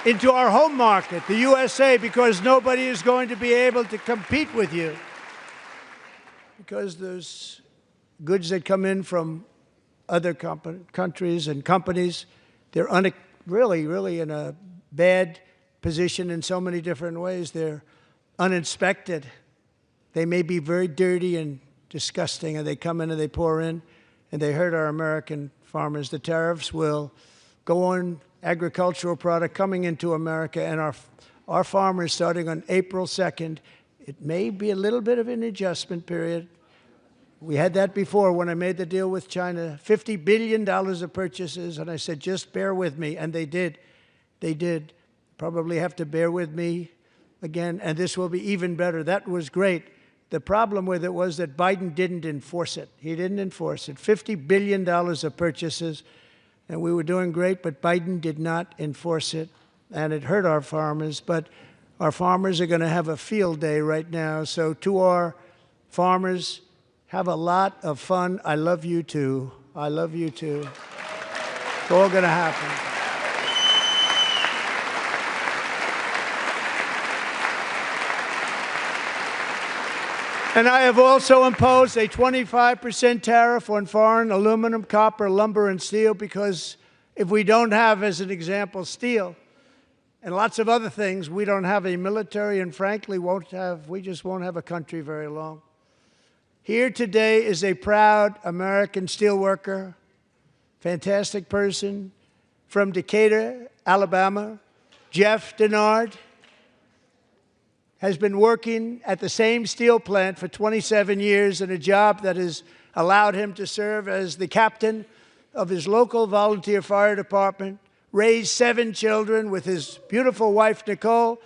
into our home market, the USA, because nobody is going to be able to compete with you. Because there's goods that come in from other countries and companies. They're really in a bad position in so many different ways. They're uninspected. They may be very dirty and disgusting, and they come in and they pour in, and they hurt our American farmers. The tariffs will go on agricultural product coming into America, and our farmers, starting on April 2nd, it may be a little bit of an adjustment period, We had that before when I made the deal with China, $50 billion of purchases, and I said, just bear with me, and they did. They did. Probably have to bear with me again, and this will be even better. That was great. The problem with it was that Biden didn't enforce it. He didn't enforce it. $50 billion of purchases, and we were doing great, but Biden did not enforce it, and it hurt our farmers. But our farmers are going to have a field day right now. So to our farmers, have a lot of fun. I love you too. I love you too. It's all going to happen. And I have also imposed a 25% tariff on foreign aluminum, copper, lumber, and steel, because if we don't have, as an example, steel and lots of other things, we don't have a military, and frankly, we just won't have a country very long. Here today is a proud American steelworker, fantastic person from Decatur, Alabama. Jeff Denard has been working at the same steel plant for 27 years in a job that has allowed him to serve as the captain of his local volunteer fire department, raise 7 children with his beautiful wife, Nicole,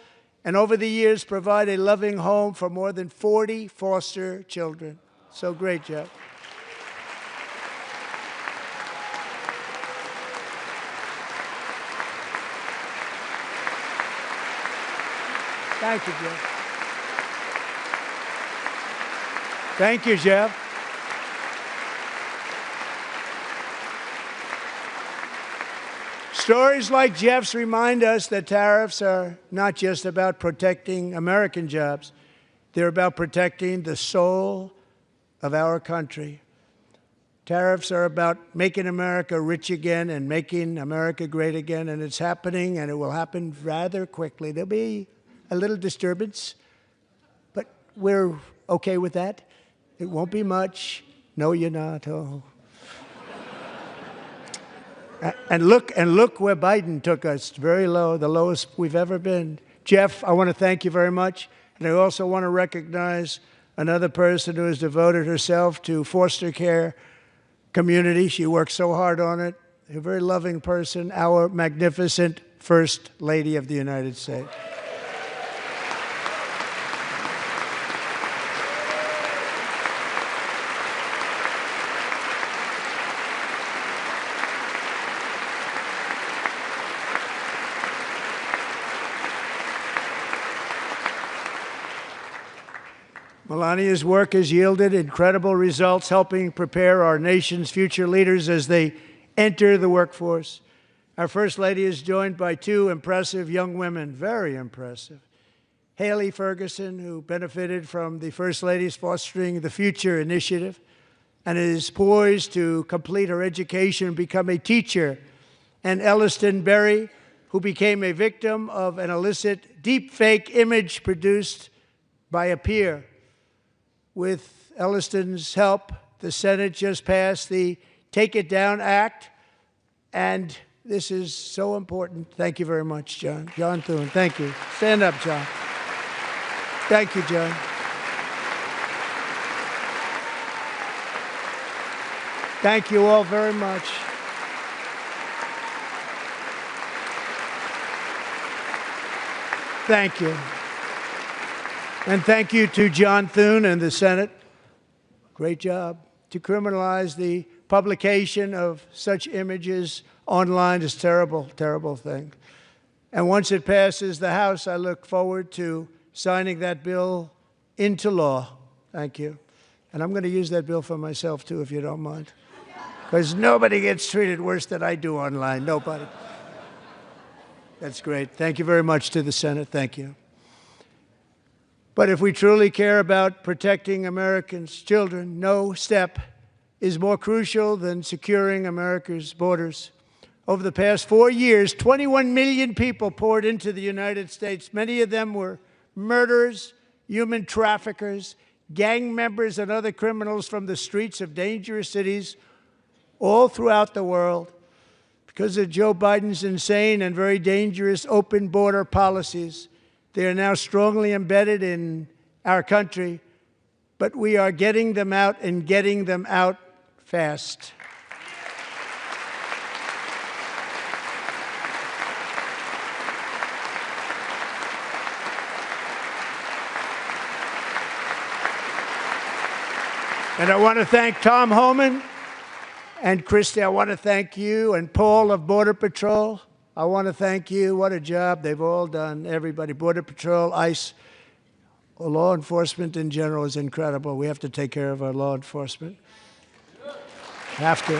and over the years provide a loving home for more than 40 foster children. So great, Jeff. Thank you, Jeff. Thank you, Jeff. Stories like Jeff's remind us that tariffs are not just about protecting American jobs. They're about protecting the soul of our country. Tariffs are about making America rich again and making America great again, and it's happening, and it will happen rather quickly. There'll be a little disturbance, but we're okay with that. It won't be much. No, you're not. Oh. And look where Biden took us. Very low, the lowest we've ever been. Jeff, I want to thank you very much, and I also want to recognize another person who has devoted herself to foster care community. She works so hard on it. A very loving person, our magnificent First Lady of the United States. Melania's work has yielded incredible results, helping prepare our nation's future leaders as they enter the workforce. Our First Lady is joined by 2 impressive young women, very impressive. Haley Ferguson, who benefited from the First Lady's Fostering the Future initiative and is poised to complete her education and become a teacher. And Elliston Berry, who became a victim of an illicit deepfake image produced by a peer. With Elliston's help, the Senate just passed the Take It Down Act, and this is so important. Thank you very much, John. John Thune, thank you. Stand up, John. Thank you, John. Thank you all very much. Thank you. And thank you to John Thune and the Senate. Great job. To criminalize the publication of such images online is a terrible, terrible thing. And once it passes the House, I look forward to signing that bill into law. Thank you. And I'm going to use that bill for myself, too, if you don't mind. Because nobody gets treated worse than I do online. Nobody. That's great. Thank you very much to the Senate. Thank you. But if we truly care about protecting Americans' children, no step is more crucial than securing America's borders. Over the past 4 years, 21 million people poured into the United States. Many of them were murderers, human traffickers, gang members, and other criminals from the streets of dangerous cities all throughout the world. Because of Joe Biden's insane and very dangerous open border policies, they are now strongly embedded in our country, but we are getting them out and getting them out fast. And I want to thank Tom Homan and Christy. I want to thank you and Paul of Border Patrol. I want to thank you. What a job they've all done, everybody. Border Patrol, ICE, law enforcement in general is incredible. We have to take care of our law enforcement. Have to.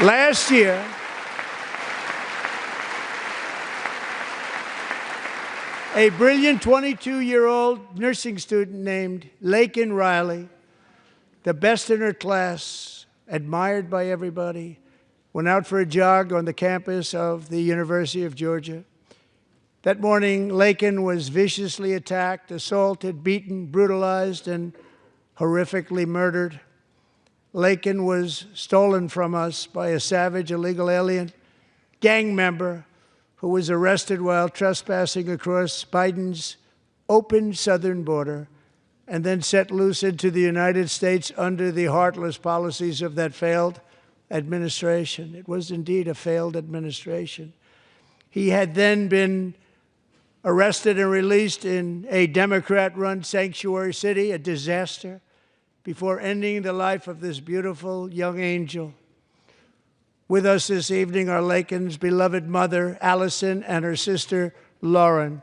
Last year, a brilliant 22-year-old nursing student named Laken Riley, the best in her class, admired by everybody, went out for a jog on the campus of the University of Georgia. That morning, Laken was viciously attacked, assaulted, beaten, brutalized, and horrifically murdered. Laken was stolen from us by a savage illegal alien gang member who was arrested while trespassing across Biden's open southern border and then set loose into the United States under the heartless policies of that failed administration. It was indeed a failed administration. He had then been arrested and released in a Democrat-run sanctuary city, a disaster, before ending the life of this beautiful young angel. With us this evening are Laken's beloved mother, Allison, and her sister, Lauren.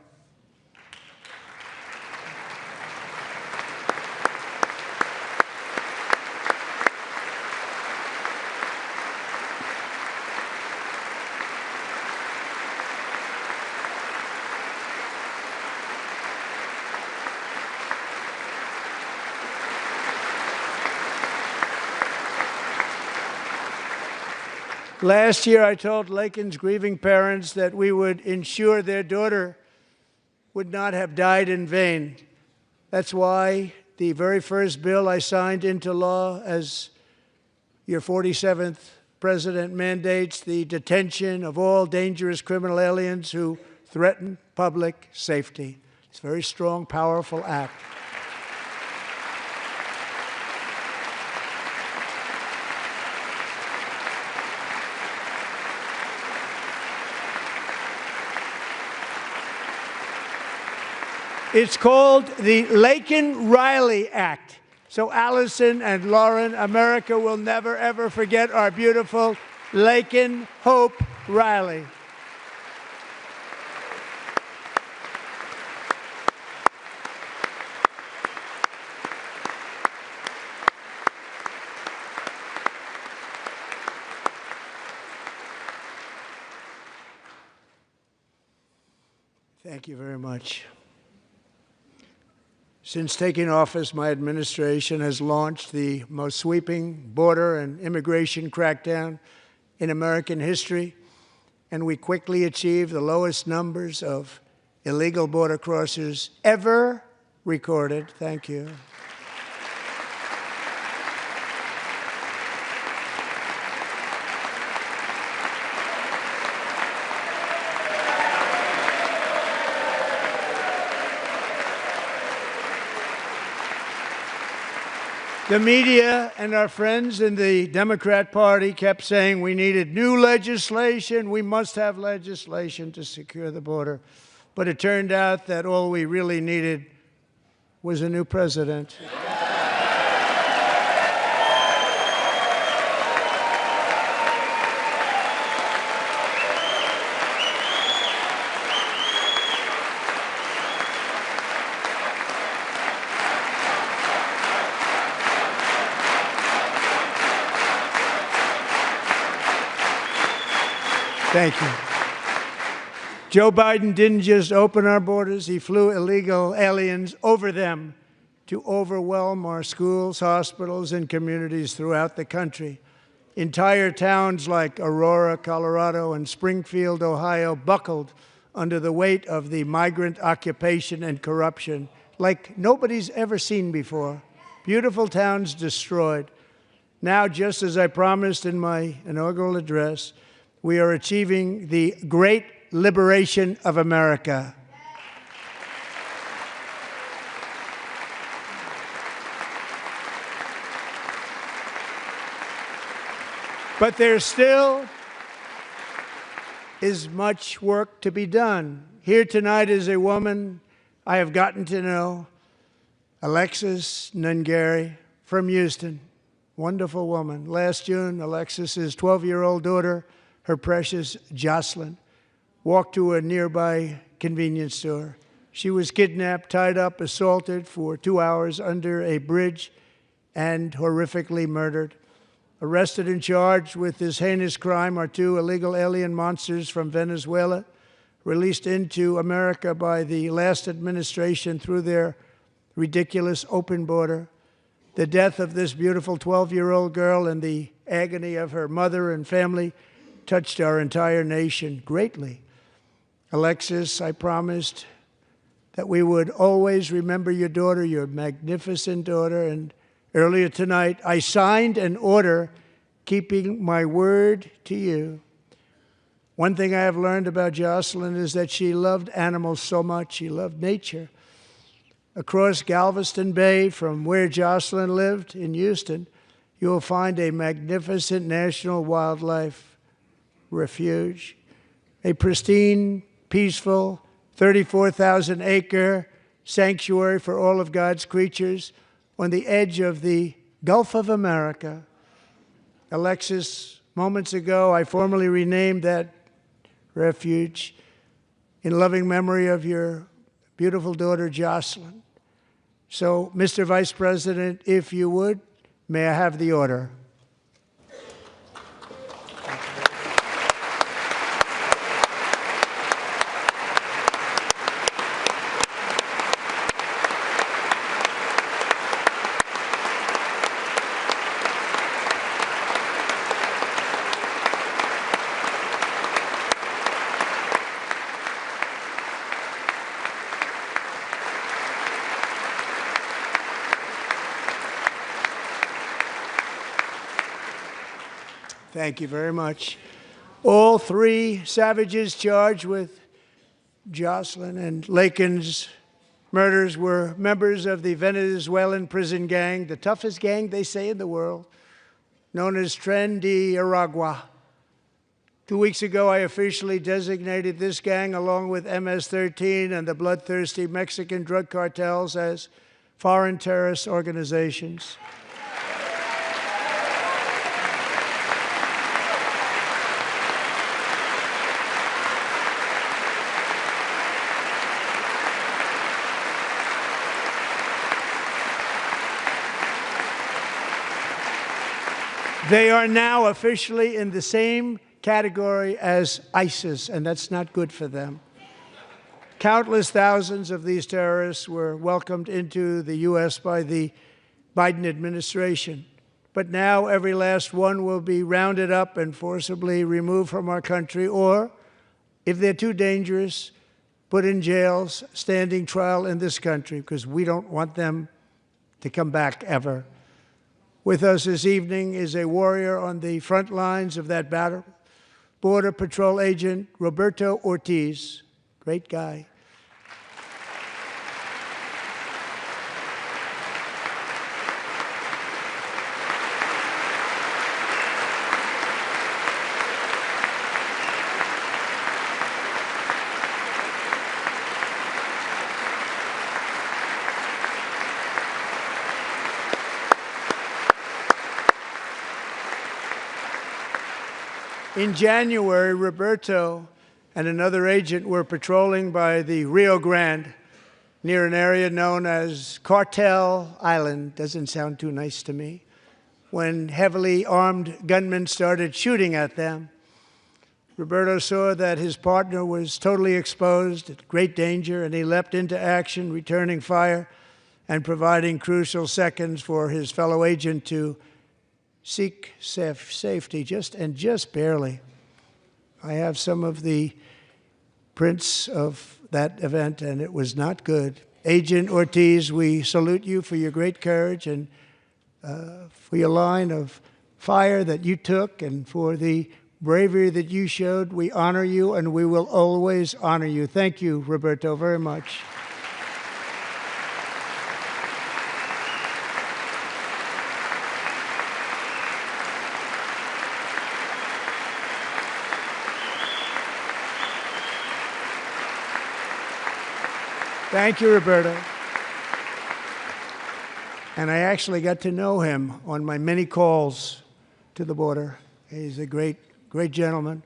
Last year, I told Laken's grieving parents that we would ensure their daughter would not have died in vain. That's why the very first bill I signed into law as your 47th president mandates the detention of all dangerous criminal aliens who threaten public safety. It's a very strong, powerful act. It's called the Laken-Riley Act. So Allison and Lauren, America will never, ever forget our beautiful Laken Hope Riley. Thank you very much. Since taking office, my administration has launched the most sweeping border and immigration crackdown in American history, and we quickly achieved the lowest numbers of illegal border crossers ever recorded. Thank you. The media and our friends in the Democrat Party kept saying we needed new legislation, we must have legislation to secure the border. But it turned out that all we really needed was a new president. Thank you. Joe Biden didn't just open our borders, he flew illegal aliens over them to overwhelm our schools, hospitals, and communities throughout the country. Entire towns like Aurora, Colorado, and Springfield, Ohio, buckled under the weight of the migrant occupation and corruption like nobody's ever seen before. Beautiful towns destroyed. Now, just as I promised in my inaugural address, we are achieving the great liberation of America. But there still is much work to be done. Here tonight is a woman I have gotten to know, Alexis Nungari from Houston. Wonderful woman. Last June, Alexis's 12-year-old daughter, her precious Jocelyn, walked to a nearby convenience store. She was kidnapped, tied up, assaulted for 2 hours under a bridge, and horrifically murdered. Arrested and charged with this heinous crime are 2 illegal alien monsters from Venezuela, released into America by the last administration through their ridiculous open border. The death of this beautiful 12-year-old girl and the agony of her mother and family touched our entire nation greatly. Alexis, I promised that we would always remember your daughter, your magnificent daughter, and earlier tonight I signed an order keeping my word to you. One thing I have learned about Jocelyn is that she loved animals so much. She loved nature. Across Galveston Bay, from where Jocelyn lived in Houston, you will find a magnificent national wildlife refuge, a pristine, peaceful, 34,000-acre sanctuary for all of God's creatures on the edge of the Gulf of America. Alexis, moments ago, I formally renamed that refuge in loving memory of your beautiful daughter, Jocelyn. So, Mr. Vice President, if you would, may I have the order? Thank you very much. All 3 savages charged with Jocelyn and Lakin's murders were members of the Venezuelan prison gang, the toughest gang, they say, in the world, known as Tren de Aragua. 2 weeks ago, I officially designated this gang, along with MS-13 and the bloodthirsty Mexican drug cartels, as foreign terrorist organizations. They are now officially in the same category as ISIS, and that's not good for them. Countless thousands of these terrorists were welcomed into the U.S. by the Biden administration. But now every last one will be rounded up and forcibly removed from our country, or, if they're too dangerous, put in jails, standing trial in this country, because we don't want them to come back ever. With us this evening is a warrior on the front lines of that battle, Border Patrol Agent Roberto Ortiz. Great guy. In January, Roberto and another agent were patrolling by the Rio Grande near an area known as Cartel Island. Doesn't sound too nice to me. When heavily armed gunmen started shooting at them, Roberto saw that his partner was totally exposed, at great danger, and he leapt into action, returning fire and providing crucial seconds for his fellow agent to seek safety, just barely. I have some of the prints of that event, and it was not good. Agent Ortiz, we salute you for your great courage and for your line of fire that you took and for the bravery that you showed. We honor you, and we will always honor you. Thank you, Roberto, very much. Thank you, Roberto. And I actually got to know him on my many calls to the border. He's a great gentleman.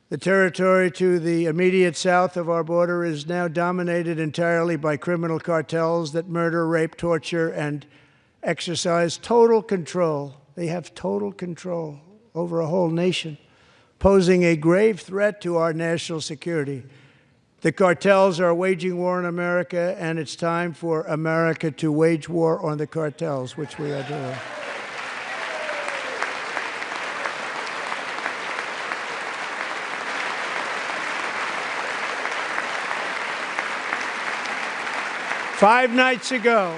The territory to the immediate south of our border is now dominated entirely by criminal cartels that murder, rape, torture, and exercise total control. They have total control over a whole nation, posing a grave threat to our national security. The cartels are waging war on America, and it's time for America to wage war on the cartels, which we are doing. Five nights ago,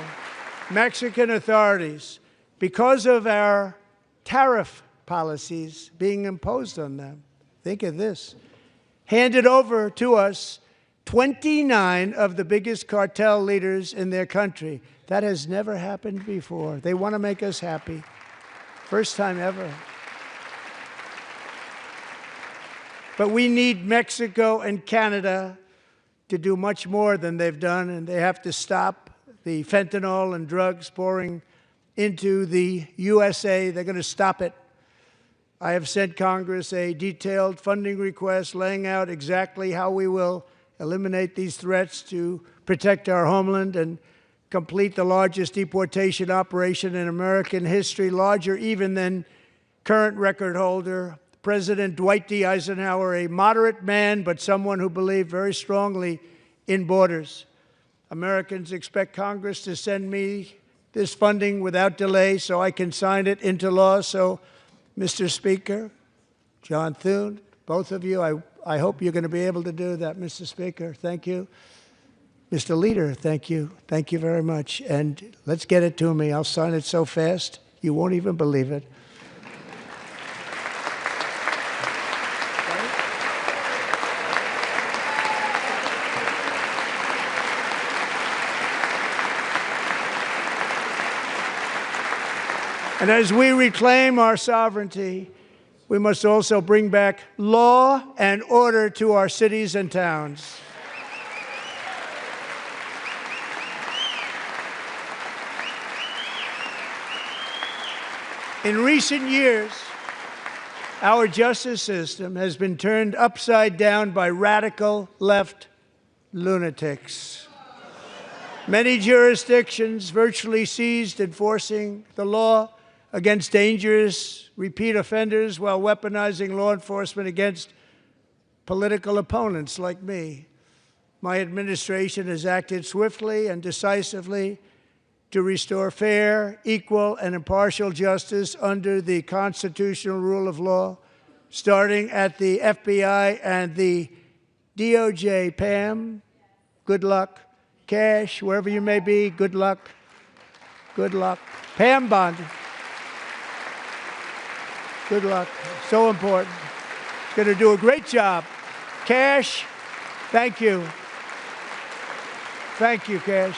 Mexican authorities, because of our tariff policies being imposed on them, think of this, handed over to us 29 of the biggest cartel leaders in their country. That has never happened before. They want to make us happy. First time ever. But we need Mexico and Canada to do much more than they've done, and they have to stop the fentanyl and drugs pouring into the USA. They're going to stop it. I have sent Congress a detailed funding request laying out exactly how we will eliminate these threats to protect our homeland and complete the largest deportation operation in American history, larger even than current record holder President Dwight D. Eisenhower, a moderate man, but someone who believed very strongly in borders. Americans expect Congress to send me this funding without delay so I can sign it into law. So, Mr. Speaker, John Thune, both of you, I hope you're going to be able to do that, Mr. Speaker. Thank you. Mr. Leader, thank you. Thank you very much. And let's get it to me. I'll sign it so fast, you won't even believe it. And as we reclaim our sovereignty, we must also bring back law and order to our cities and towns. In recent years, our justice system has been turned upside down by radical left lunatics. Many jurisdictions virtually ceased enforcing the law against dangerous repeat offenders while weaponizing law enforcement against political opponents like me. My administration has acted swiftly and decisively to restore fair, equal, and impartial justice under the constitutional rule of law, starting at the FBI and the DOJ. Pam, good luck. Cash, wherever you may be, good luck. Good luck. Pam Bondi. Good luck. So important. Going to do a great job. Cash, thank you. Thank you, Cash.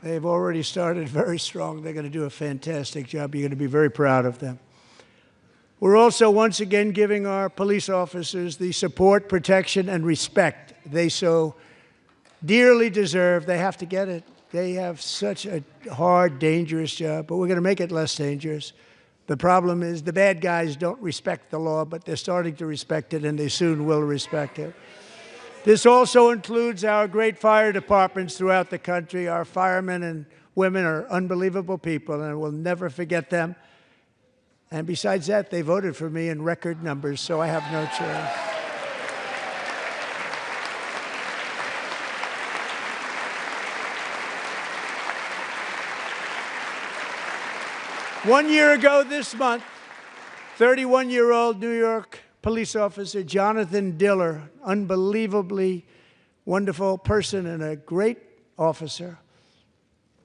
They've already started very strong. They're going to do a fantastic job. You're going to be very proud of them. We're also once again giving our police officers the support, protection, and respect they so dearly deserve. They have to get it. They have such a hard, dangerous job, but we're going to make it less dangerous. The problem is the bad guys don't respect the law, but they're starting to respect it, and they soon will respect it. This also includes our great fire departments throughout the country. Our firemen and women are unbelievable people, and we'll never forget them. And besides that, they voted for me in record numbers, so I have no choice. One year ago this month, 31-year-old New York police officer Jonathan Diller, unbelievably wonderful person and a great officer,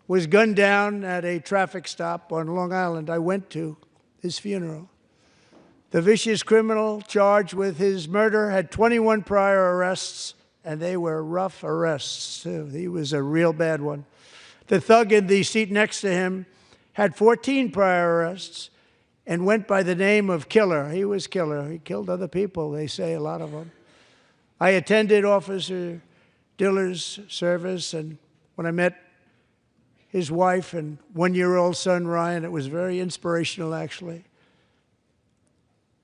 was gunned down at a traffic stop on Long Island. I went to his funeral. The vicious criminal charged with his murder had 21 prior arrests, and they were rough arrests, too. He was a real bad one. The thug in the seat next to him had 14 prior arrests, and went by the name of Killer. He was Killer. He killed other people, they say, a lot of them. I attended Officer Diller's service, and when I met his wife and one-year-old son, Ryan, it was very inspirational, actually.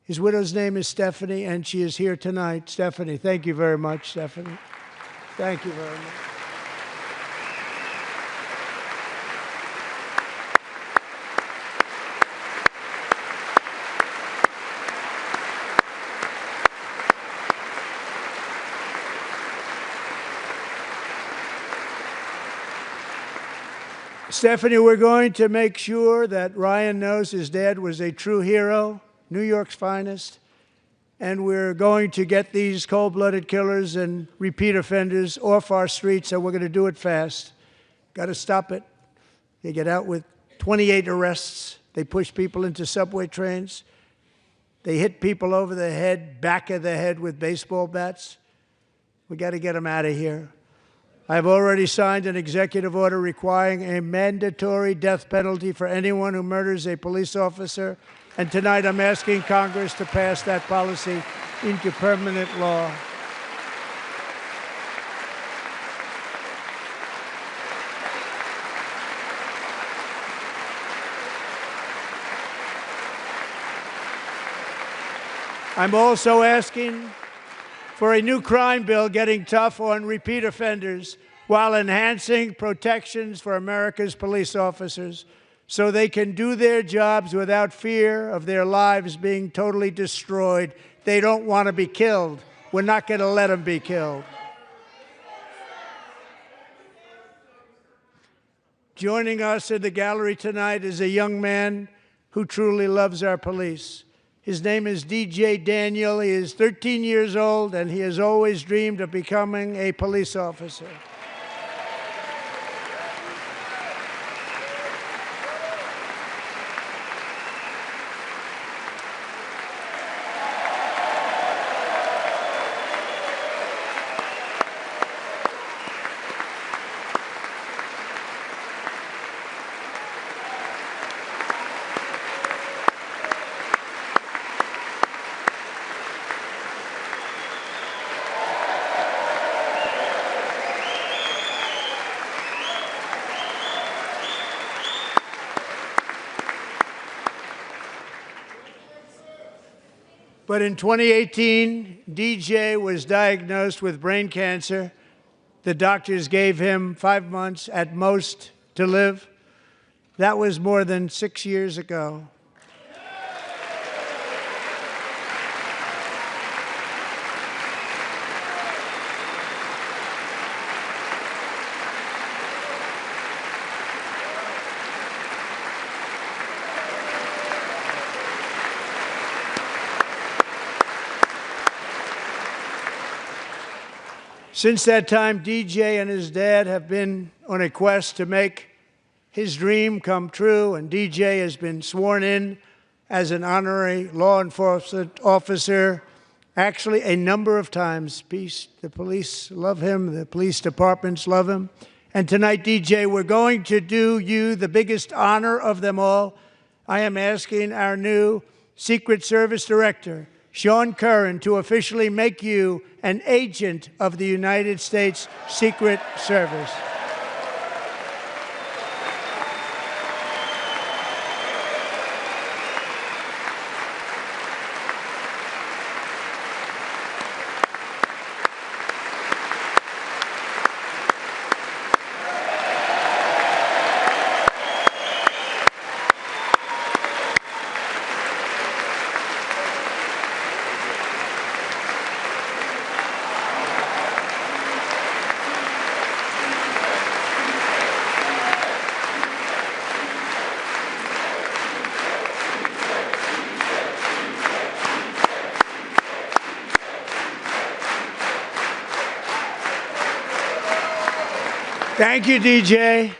His widow's name is Stephanie, and she is here tonight. Stephanie, thank you very much, Stephanie. Thank you very much. Stephanie, we're going to make sure that Ryan knows his dad was a true hero, New York's finest, and we're going to get these cold-blooded killers and repeat offenders off our streets, and we're going to do it fast. Got to stop it. They get out with 28 arrests. They push people into subway trains. They hit people over the head, back of the head with baseball bats. We got to get them out of here. I've already signed an executive order requiring a mandatory death penalty for anyone who murders a police officer. And tonight I'm asking Congress to pass that policy into permanent law. I'm also asking for a new crime bill getting tough on repeat offenders while enhancing protections for America's police officers so they can do their jobs without fear of their lives being totally destroyed. They don't want to be killed. We're not going to let them be killed. Joining us in the gallery tonight is a young man who truly loves our police. His name is DJ Daniel. He is 13 years old, and he has always dreamed of becoming a police officer. But in 2018, DJ was diagnosed with brain cancer. The doctors gave him 5 months at most to live. That was more than 6 years ago. Since that time, DJ and his dad have been on a quest to make his dream come true, and DJ has been sworn in as an honorary law enforcement officer actually a number of times. The police love him, the police departments love him. And tonight, DJ, we're going to do you the biggest honor of them all. I am asking our new Secret Service Director, Sean Curran, to officially make you an agent of the United States Secret Service. Thank you, DJ.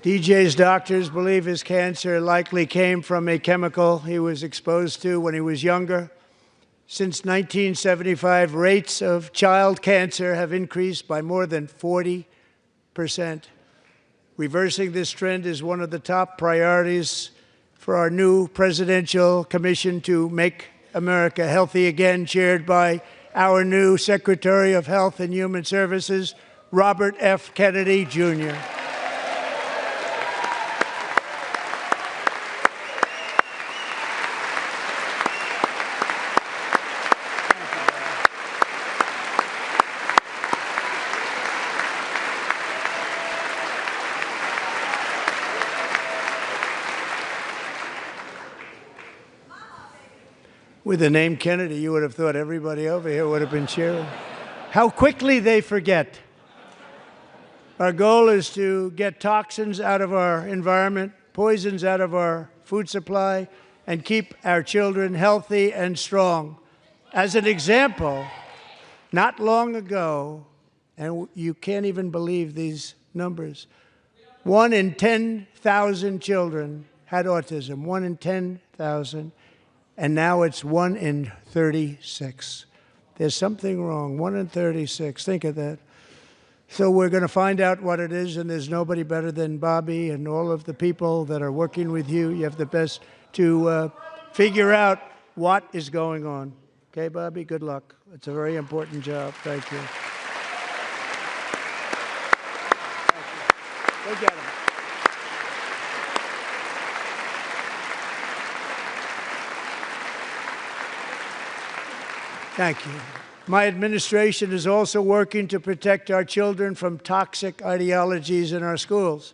DJ's doctors believe his cancer likely came from a chemical he was exposed to when he was younger. Since 1975, rates of child cancer have increased by more than 40%. Reversing this trend is one of the top priorities for our new presidential commission to make America healthy again, chaired by our new Secretary of Health and Human Services, Robert F. Kennedy, Jr. With the name Kennedy, you would have thought everybody over here would have been cheering. How quickly they forget. Our goal is to get toxins out of our environment, poisons out of our food supply, and keep our children healthy and strong. As an example, not long ago, and you can't even believe these numbers, 1 in 10,000 children had autism, 1 in 10,000. And now it's 1 in 36. There's something wrong, 1 in 36. Think of that. So we're going to find out what it is, and there's nobody better than Bobby and all of the people that are working with you. You have the best to figure out what is going on. Okay, Bobby, good luck. It's a very important job. Thank you. Go get him. Thank you. My administration is also working to protect our children from toxic ideologies in our schools.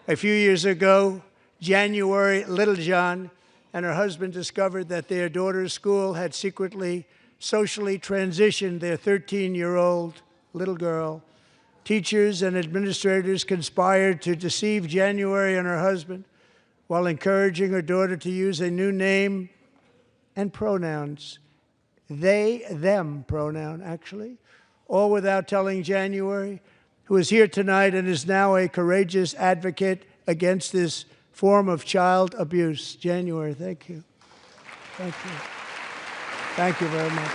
A few years ago, January Littlejohn and her husband discovered that their daughter's school had secretly, socially transitioned their 13-year-old little girl. Teachers and administrators conspired to deceive January and her husband while encouraging her daughter to use a new name and pronouns. They, them pronoun, actually, all without telling January, who is here tonight and is now a courageous advocate against this form of child abuse. January, thank you. Thank you. Thank you very much.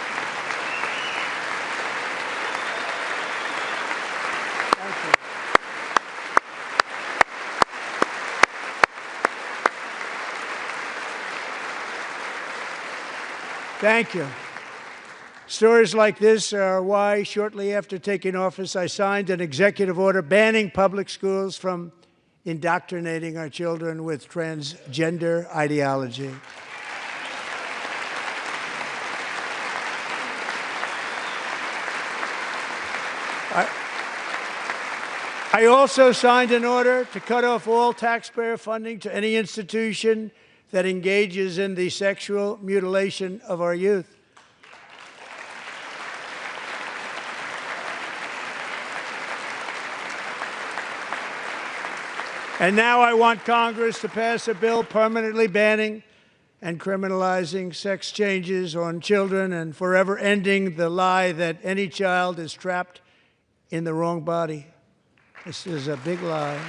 Thank you. Thank you. Stories like this are why, shortly after taking office, I signed an executive order banning public schools from indoctrinating our children with transgender ideology. I also signed an order to cut off all taxpayer funding to any institution that engages in the sexual mutilation of our youth. And now I want Congress to pass a bill permanently banning and criminalizing sex changes on children and forever ending the lie that any child is trapped in the wrong body. This is a big lie.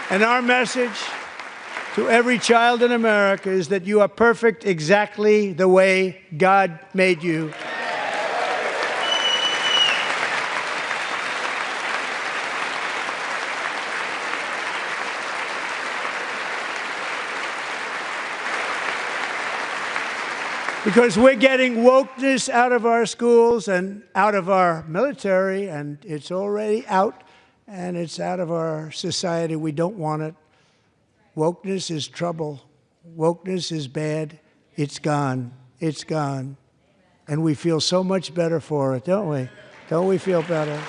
And our message to every child in America is that you are perfect exactly the way God made you. Because we're getting wokeness out of our schools and out of our military, and it's already out, and it's out of our society. We don't want it. Wokeness is trouble. Wokeness is bad. It's gone. It's gone. And we feel so much better for it, don't we? Don't we feel better?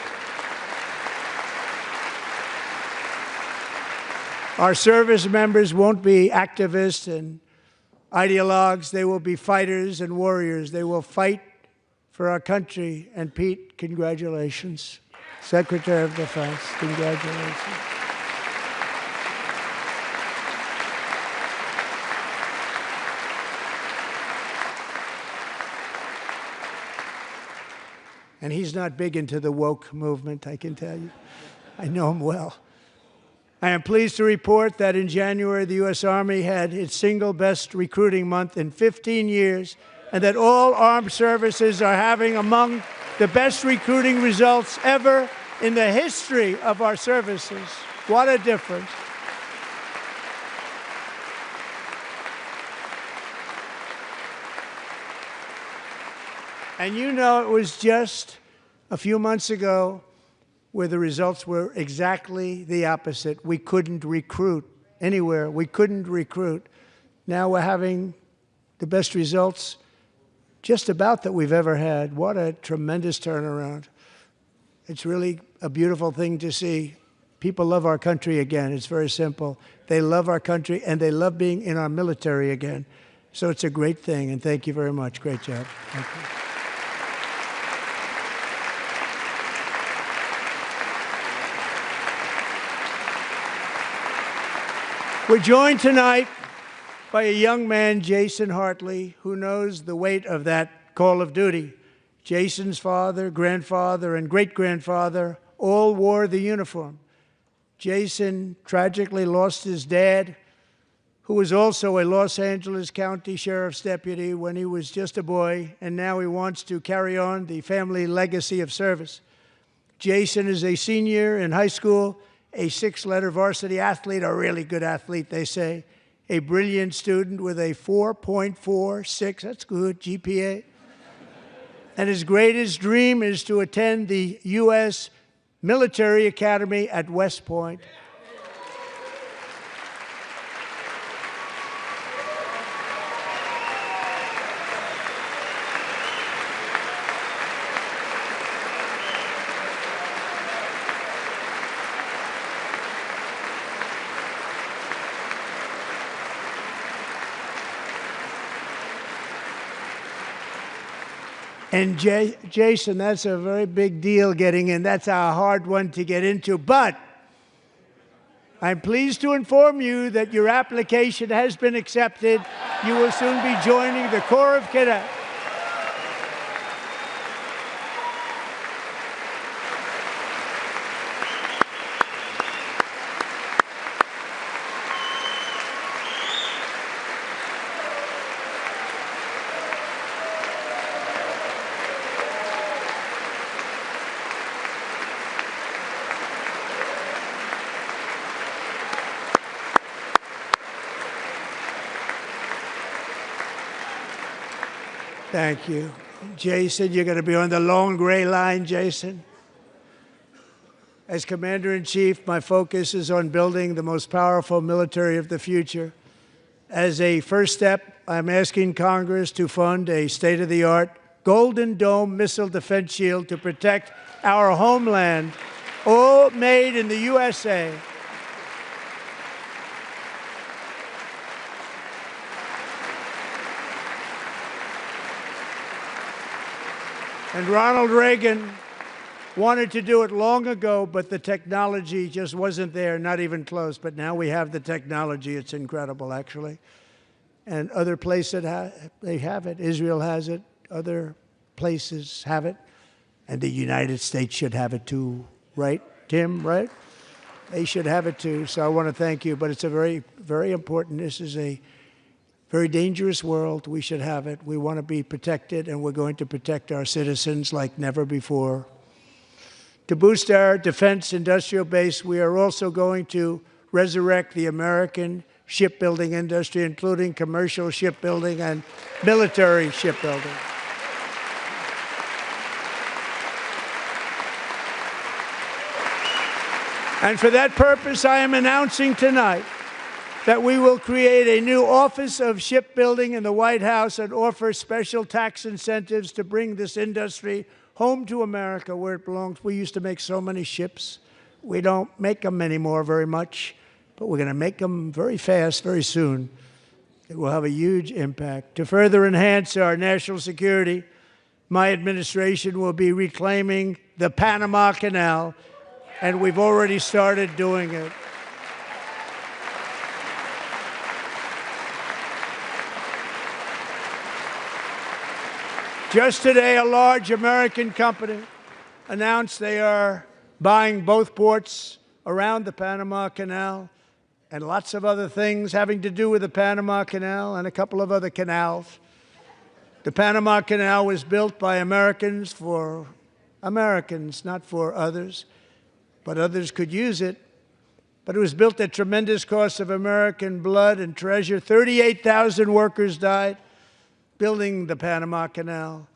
Our service members won't be activists and ideologues. They will be fighters and warriors. They will fight for our country. And Pete, congratulations. Secretary of Defense, congratulations. And he's not big into the woke movement, I can tell you. I know him well. I am pleased to report that in January, the U.S. Army had its single best recruiting month in 15 years, and that all armed services are having among the best recruiting results ever in the history of our services. What a difference. And you know, it was just a few months ago where the results were exactly the opposite. We couldn't recruit anywhere. We couldn't recruit. Now we're having the best results just about that we've ever had. What a tremendous turnaround. It's really a beautiful thing to see. People love our country again. It's very simple. They love our country, and they love being in our military again. So it's a great thing, and thank you very much. Great job. Thank you. We're joined tonight by a young man, Jason Hartley, who knows the weight of that call of duty. Jason's father, grandfather, and great-grandfather all wore the uniform. Jason tragically lost his dad, who was also a Los Angeles County Sheriff's deputy when he was just a boy, and now he wants to carry on the family legacy of service. Jason is a senior in high school, a six-letter varsity athlete, a really good athlete, they say, a brilliant student with a 4.46, that's good, GPA. And his greatest dream is to attend the U.S. Military Academy at West Point. And Jason, that's a very big deal getting in. That's a hard one to get into. But I'm pleased to inform you that your application has been accepted. You will soon be joining the Corps of Cadets. Thank you. Jason, you're going to be on the long gray line, Jason. As Commander-in-Chief, my focus is on building the most powerful military of the future. As a first step, I'm asking Congress to fund a state-of-the-art Golden Dome missile defense shield to protect our homeland, all made in the USA. And Ronald Reagan wanted to do it long ago, but the technology just wasn't there, not even close. But now we have the technology. It's incredible, actually. And other places, they have it. Israel has it. Other places have it. And the United States should have it too, right, Tim, right? They should have it too. So I want to thank you. But it's a very, very important. This is a very dangerous world. We should have it. We want to be protected, and we're going to protect our citizens like never before. To boost our defense industrial base, we are also going to resurrect the American shipbuilding industry, including commercial shipbuilding and military shipbuilding. And for that purpose, I am announcing tonight that we will create a new Office of Shipbuilding in the White House and offer special tax incentives to bring this industry home to America where it belongs. We used to make so many ships. We don't make them anymore very much, but we're going to make them very fast, very soon. It will have a huge impact. To further enhance our national security, my administration will be reclaiming the Panama Canal, and we've already started doing it. Just today, a large American company announced they are buying both ports around the Panama Canal and lots of other things having to do with the Panama Canal and a couple of other canals. The Panama Canal was built by Americans for Americans, not for others, but others could use it. But it was built at tremendous cost of American blood and treasure. 38,000 workers died building the Panama Canal.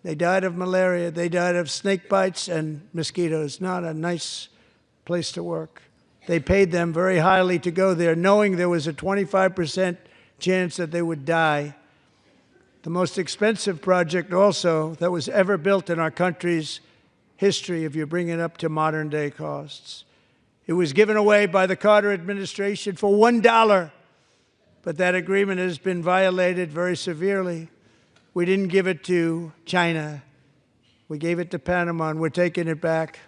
They died of malaria. They died of snake bites and mosquitoes. Not a nice place to work. They paid them very highly to go there, knowing there was a 25% chance that they would die. The most expensive project also that was ever built in our country's history, if you bring it up to modern day costs. It was given away by the Carter administration for $1, but that agreement has been violated very severely. We didn't give it to China. We gave it to Panama, and we're taking it back.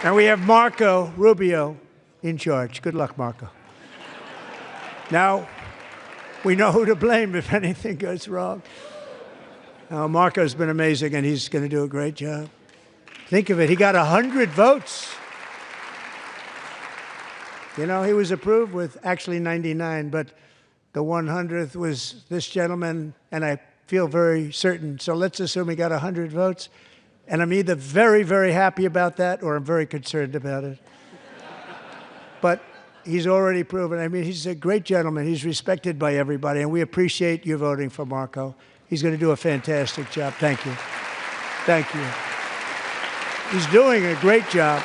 And we have Marco Rubio in charge. Good luck, Marco. Now, we know who to blame if anything goes wrong. Marco's been amazing, and he's going to do a great job. Think of it. He got 100 votes. You know, he was approved with actually 99, but the 100th was this gentleman, and I feel very certain. So let's assume he got 100 votes. And I'm either very, very happy about that or I'm very concerned about it. But he's already proven. I mean, he's a great gentleman. He's respected by everybody, and we appreciate you voting for Marco. He's going to do a fantastic job. Thank you. Thank you. He's doing a great job.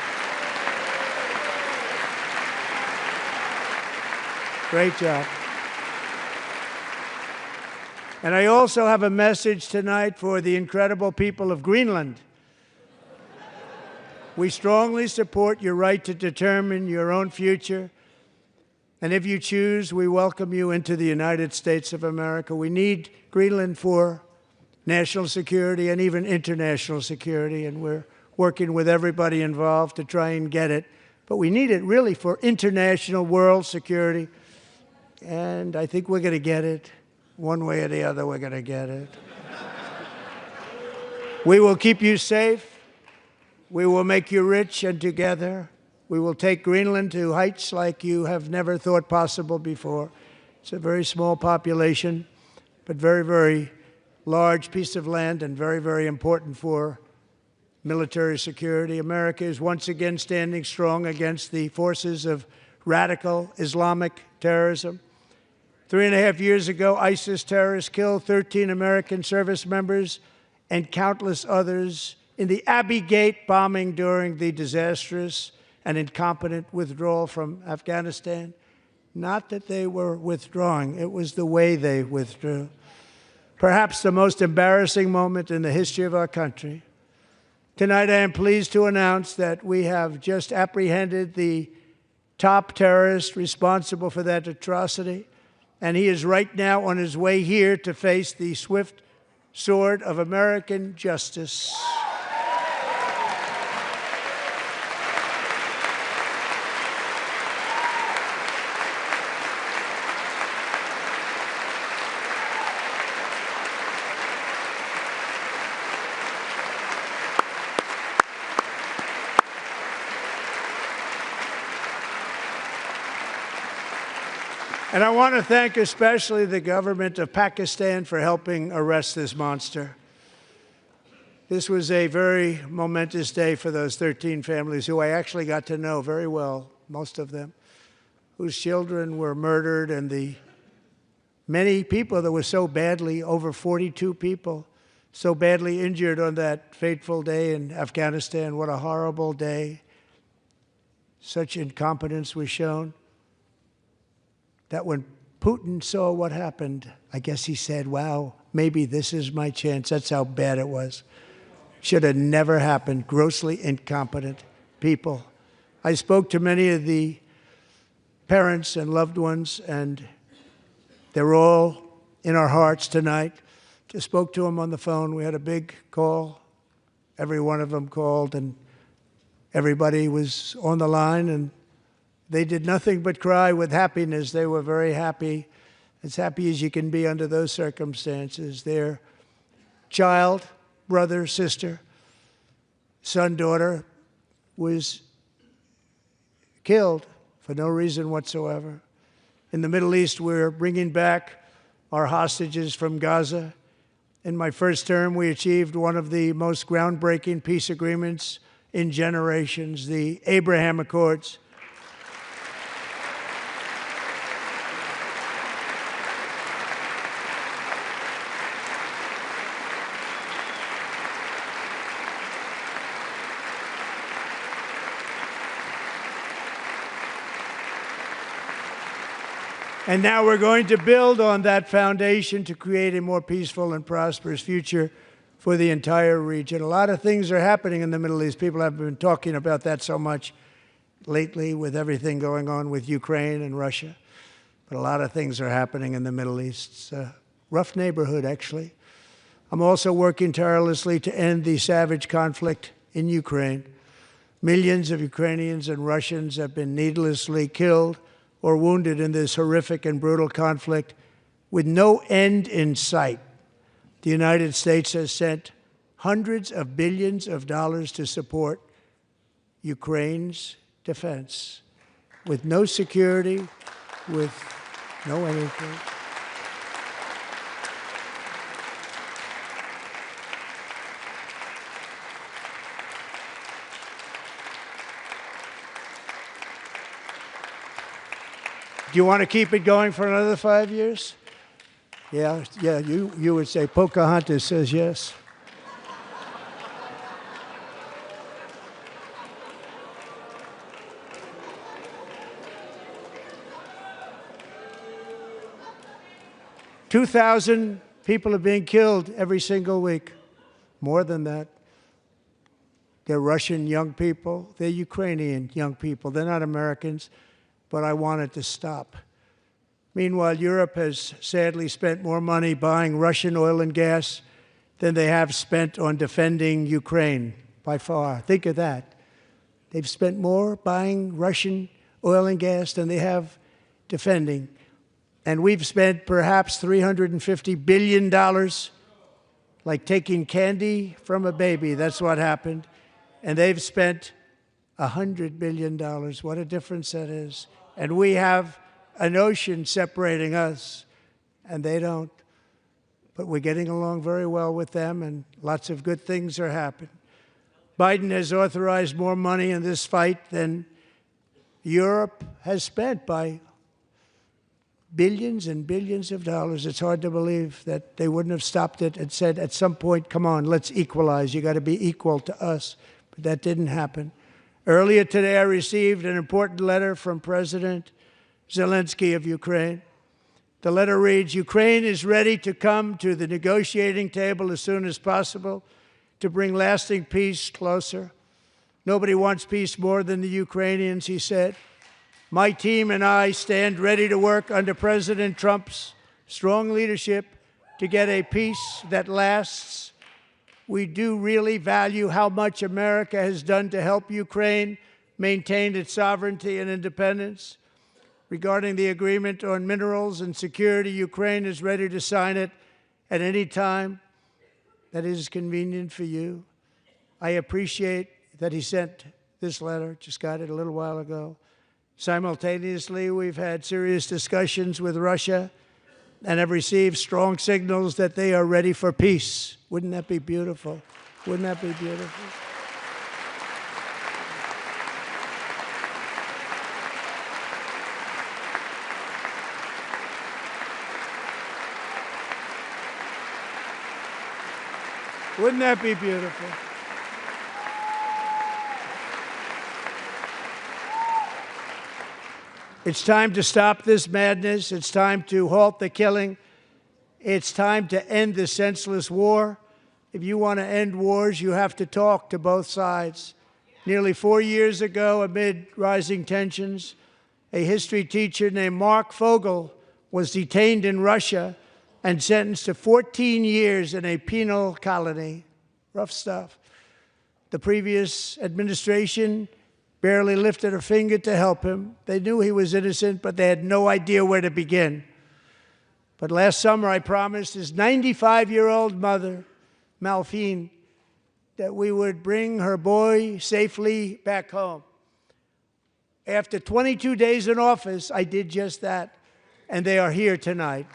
Great job. And I also have a message tonight for the incredible people of Greenland. We strongly support your right to determine your own future. And if you choose, we welcome you into the United States of America. We need Greenland for national security and even international security, and we're working with everybody involved to try and get it. But we need it really for international world security, and I think we're going to get it. One way or the other, we're going to get it. We will keep you safe. We will make you rich, and together we will take Greenland to heights like you have never thought possible before. It's a very small population, but very, very large piece of land and very, very important for military security. America is once again standing strong against the forces of radical Islamic terrorism. 3.5 years ago, ISIS terrorists killed 13 American service members and countless others in the Abbey Gate bombing during the disastrous and incompetent withdrawal from Afghanistan. Not that they were withdrawing, it was the way they withdrew. Perhaps the most embarrassing moment in the history of our country. Tonight, I am pleased to announce that we have just apprehended the top terrorist responsible for that atrocity, and he is right now on his way here to face the swift sword of American justice. And I want to thank especially the government of Pakistan for helping arrest this monster. This was a very momentous day for those 13 families who I actually got to know very well, most of them, whose children were murdered, and the many people that were so badly, over 42 people, so badly injured on that fateful day in Afghanistan. What a horrible day. Such incompetence was shown that when Putin saw what happened, I guess he said, wow, maybe this is my chance. That's how bad it was. Should have never happened. Grossly incompetent people. I spoke to many of the parents and loved ones, and they're all in our hearts tonight. Just spoke to them on the phone. We had a big call. Every one of them called, and everybody was on the line, and they did nothing but cry with happiness. They were very happy, as happy as you can be under those circumstances. Their child, brother, sister, son, daughter was killed for no reason whatsoever. In the Middle East, we're bringing back our hostages from Gaza. In my first term, we achieved one of the most groundbreaking peace agreements in generations, the Abraham Accords. And now we're going to build on that foundation to create a more peaceful and prosperous future for the entire region. A lot of things are happening in the Middle East. People have been talking about that so much lately with everything going on with Ukraine and Russia. But a lot of things are happening in the Middle East. It's a rough neighborhood, actually. I'm also working tirelessly to end the savage conflict in Ukraine. Millions of Ukrainians and Russians have been needlessly killed or wounded in this horrific and brutal conflict with no end in sight. The United States has sent hundreds of billions of dollars to support Ukraine's defense with no security, with no anything. Do you want to keep it going for another 5 years? Yeah, you would say Pocahontas says yes. $2,000 people are being killed every single week. More than that. They're Russian young people. They're Ukrainian young people. They're not Americans. But I want it to stop. Meanwhile, Europe has sadly spent more money buying Russian oil and gas than they have spent on defending Ukraine, by far. Think of that. They've spent more buying Russian oil and gas than they have defending. And we've spent perhaps $350 billion, like taking candy from a baby. That's what happened. And they've spent $100 billion. What a difference that is. And we have an ocean separating us, and they don't. But we're getting along very well with them, and lots of good things are happening. Biden has authorized more money in this fight than Europe has spent by billions and billions of dollars. It's hard to believe that they wouldn't have stopped it and said, at some point, come on, let's equalize. You got to be equal to us. But that didn't happen. Earlier today, I received an important letter from President Zelensky of Ukraine. The letter reads, Ukraine is ready to come to the negotiating table as soon as possible to bring lasting peace closer. Nobody wants peace more than the Ukrainians, he said. My team and I stand ready to work under President Trump's strong leadership to get a peace that lasts. We do really value how much America has done to help Ukraine maintain its sovereignty and independence. Regarding the agreement on minerals and security, Ukraine is ready to sign it at any time that is convenient for you. I appreciate that he sent this letter, just got it a little while ago. Simultaneously, we've had serious discussions with Russia and have received strong signals that they are ready for peace. Wouldn't that be beautiful? Wouldn't that be beautiful? Wouldn't that be beautiful? It's time to stop this madness. It's time to halt the killing. It's time to end the senseless war. If you want to end wars, you have to talk to both sides. Nearly 4 years ago, amid rising tensions, a history teacher named Mark Fogel was detained in Russia and sentenced to 14 years in a penal colony. Rough stuff. The previous administration barely lifted a finger to help him. They knew he was innocent, but they had no idea where to begin. But last summer, I promised his 95-year-old mother, Malphine, that we would bring her boy safely back home. After 22 days in office, I did just that, and they are here tonight.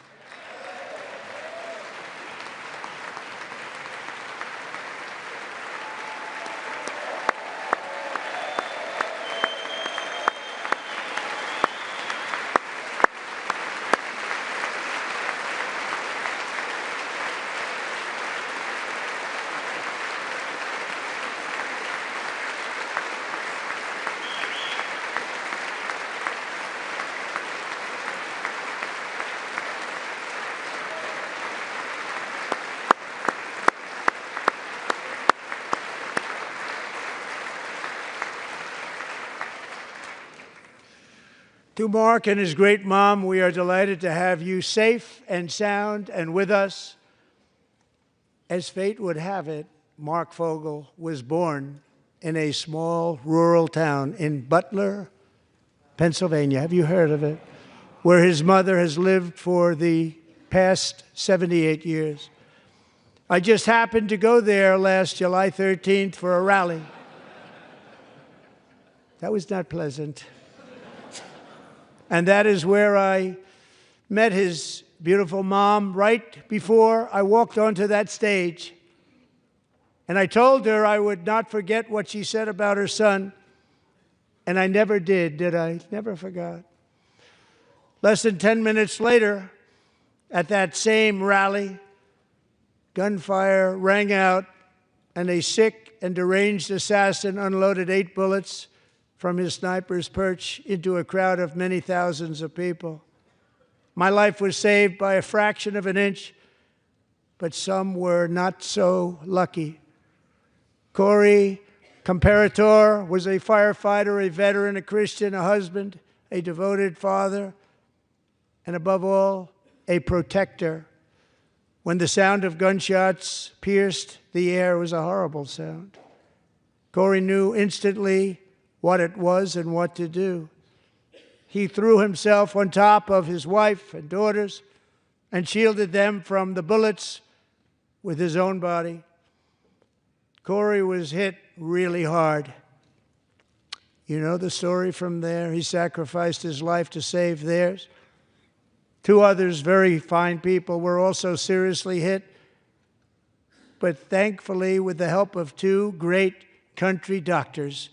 To Mark and his great mom, we are delighted to have you safe and sound and with us. As fate would have it, Mark Fogel was born in a small rural town in Butler, Pennsylvania. Have you heard of it? Where his mother has lived for the past 78 years. I just happened to go there last July 13th for a rally. That was not pleasant. And that is where I met his beautiful mom right before I walked onto that stage. And I told her I would not forget what she said about her son. And I never did I? Never forgot. Less than 10 minutes later, at that same rally, gunfire rang out, and a sick and deranged assassin unloaded 8 bullets from his sniper's perch into a crowd of many thousands of people. My life was saved by a fraction of an inch, but some were not so lucky. Corey Comparator was a firefighter, a veteran, a Christian, a husband, a devoted father, and above all, a protector. When the sound of gunshots pierced the air, it was a horrible sound. Corey knew instantly what it was and what to do. He threw himself on top of his wife and daughters and shielded them from the bullets with his own body. Corey was hit really hard. You know the story from there. He sacrificed his life to save theirs. 2 others, very fine people, were also seriously hit. But thankfully, with the help of 2 great country doctors,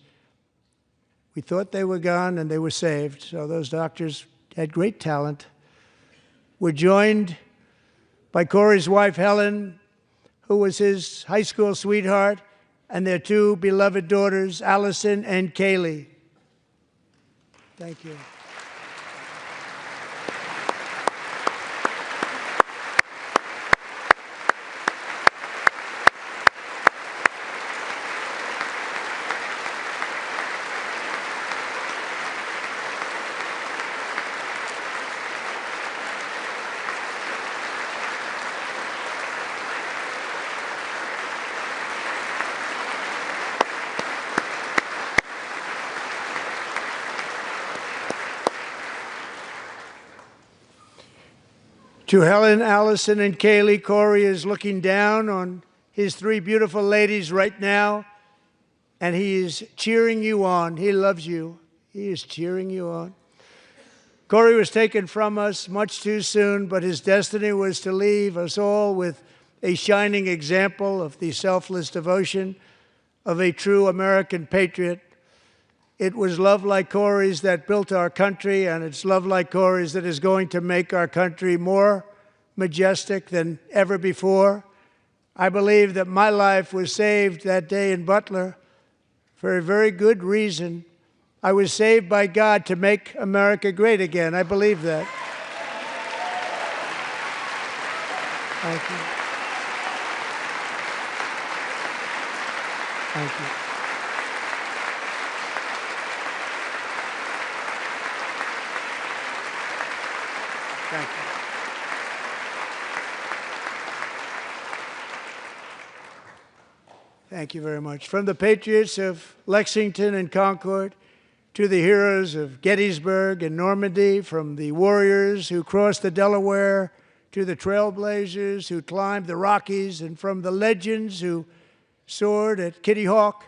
we thought they were gone, and they were saved. So those doctors had great talent. We're joined by Corey's wife, Helen, who was his high school sweetheart, and their 2 beloved daughters, Allison and Kaylee. Thank you. To Helen, Allison, and Kaylee, Corey is looking down on his 3 beautiful ladies right now, and he is cheering you on. He loves you. He is cheering you on. Corey was taken from us much too soon, but his destiny was to leave us all with a shining example of the selfless devotion of a true American patriot. It was love like Corey's that built our country, and it's love like Corey's that is going to make our country more majestic than ever before. I believe that my life was saved that day in Butler for a very good reason. I was saved by God to make America great again. I believe that. Thank you. Thank you. Thank you. Thank you very much. From the patriots of Lexington and Concord to the heroes of Gettysburg and Normandy, from the warriors who crossed the Delaware to the trailblazers who climbed the Rockies, and from the legends who soared at Kitty Hawk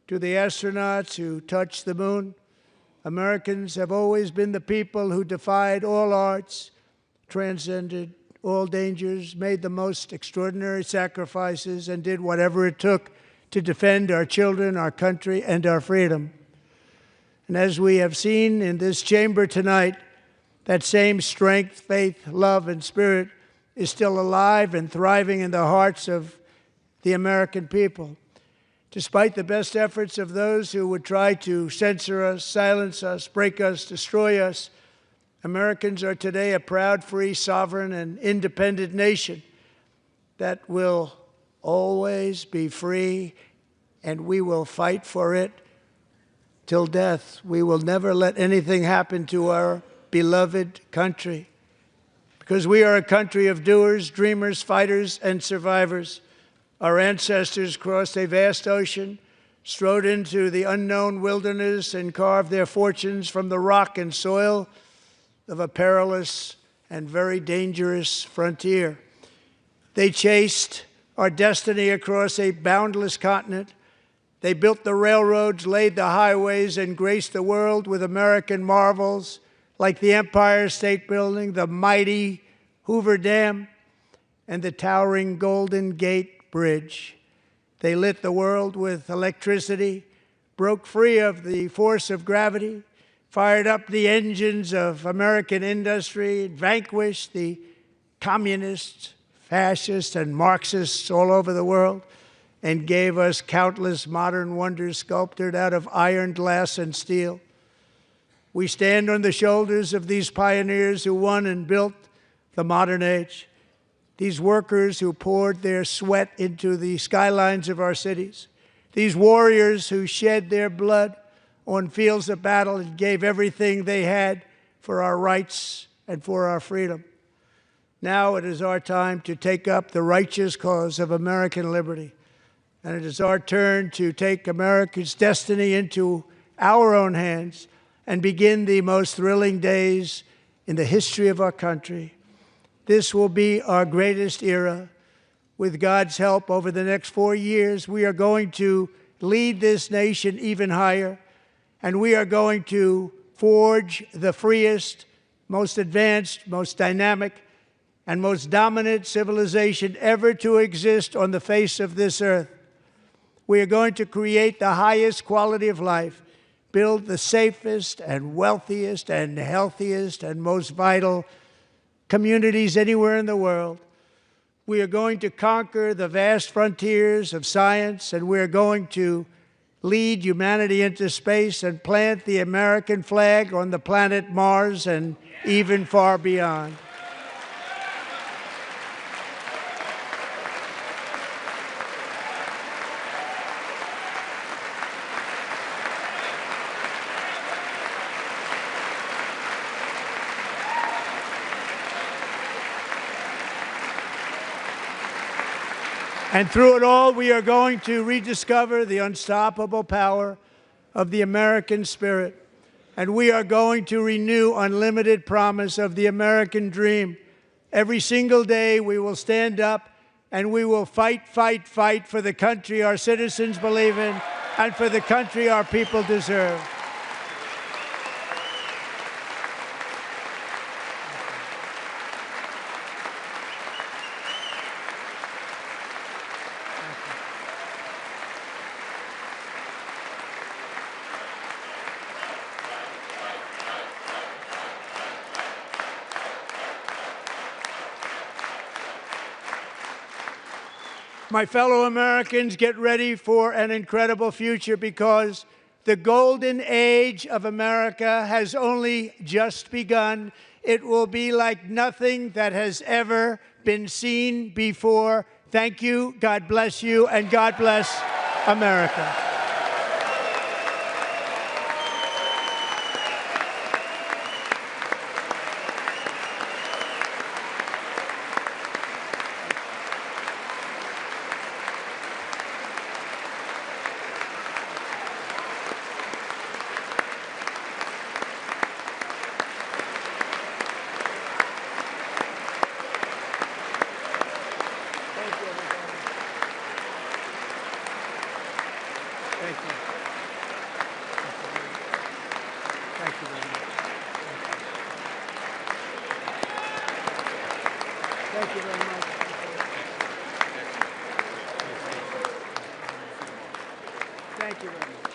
to the astronauts who touched the moon, Americans have always been the people who defied all odds, transcended all dangers, made the most extraordinary sacrifices, and did whatever it took to defend our children, our country, and our freedom. And as we have seen in this chamber tonight, that same strength, faith, love, and spirit is still alive and thriving in the hearts of the American people. Despite the best efforts of those who would try to censor us, silence us, break us, destroy us, Americans are today a proud, free, sovereign, and independent nation that will always be free, and we will fight for it till death. We will never let anything happen to our beloved country, because we are a country of doers, dreamers, fighters, and survivors. Our ancestors crossed a vast ocean, strode into the unknown wilderness, and carved their fortunes from the rock and soil of a perilous and very dangerous frontier. They chased our destiny across a boundless continent. They built the railroads, laid the highways, and graced the world with American marvels like the Empire State Building, the mighty Hoover Dam, and the towering Golden Gate Bridge. They lit the world with electricity, broke free of the force of gravity, fired up the engines of American industry, vanquished the communists, fascists, and Marxists all over the world, and gave us countless modern wonders sculptured out of iron, glass, and steel. We stand on the shoulders of these pioneers who won and built the modern age, these workers who poured their sweat into the skylines of our cities, these warriors who shed their blood on fields of battle and gave everything they had for our rights and for our freedom. Now it is our time to take up the righteous cause of American liberty. And it is our turn to take America's destiny into our own hands and begin the most thrilling days in the history of our country. This will be our greatest era. With God's help, over the next 4 years, we are going to lead this nation even higher, and we are going to forge the freest, most advanced, most dynamic, and most dominant civilization ever to exist on the face of this earth. We are going to create the highest quality of life, build the safest and wealthiest and healthiest and most vital communities anywhere in the world. We are going to conquer the vast frontiers of science, and we are going to lead humanity into space and plant the American flag on the planet Mars and even far beyond. And through it all, we are going to rediscover the unstoppable power of the American spirit. And we are going to renew unlimited promise of the American dream. Every single day, we will stand up and we will fight, fight, fight for the country our citizens believe in and for the country our people deserve. My fellow Americans, get ready for an incredible future, because the golden age of America has only just begun. It will be like nothing that has ever been seen before. Thank you, God bless you, and God bless America. Thank you very much. Thank you very much.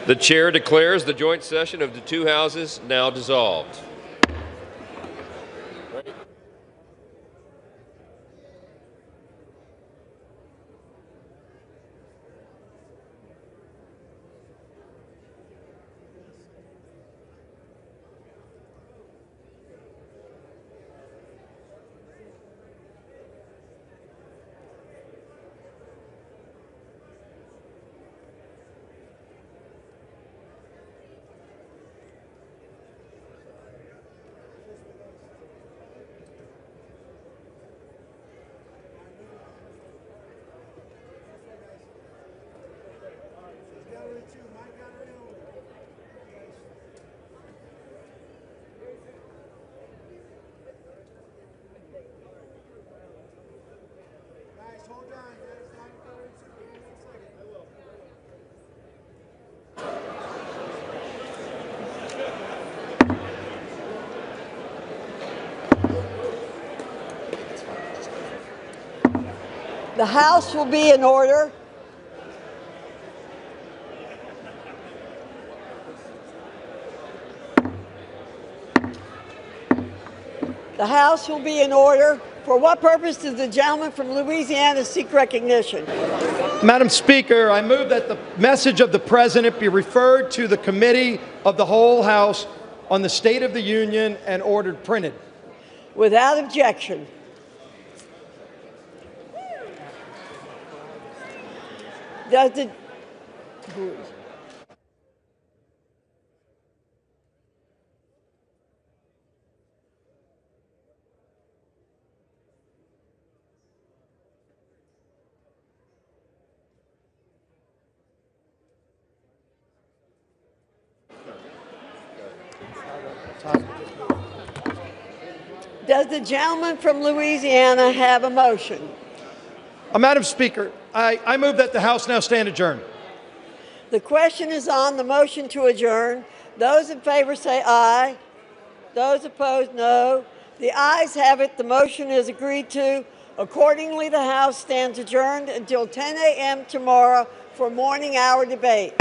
The chair declares the joint session of the two houses now dissolved.
The House will be in order. The House will be in order. For what purpose does the gentleman from Louisiana seek recognition?
Madam Speaker, I move that the message of the President be referred to the Committee of the Whole House on the State of the Union and ordered printed.
Without objection. Does the gentleman from Louisiana have a motion?
Madam Speaker, I move that the House now stand adjourned.
The question is on the motion to adjourn. Those in favor say aye. Those opposed, no. The ayes have it. The motion is agreed to. Accordingly, the House stands adjourned until 10 a.m. tomorrow for morning hour debate.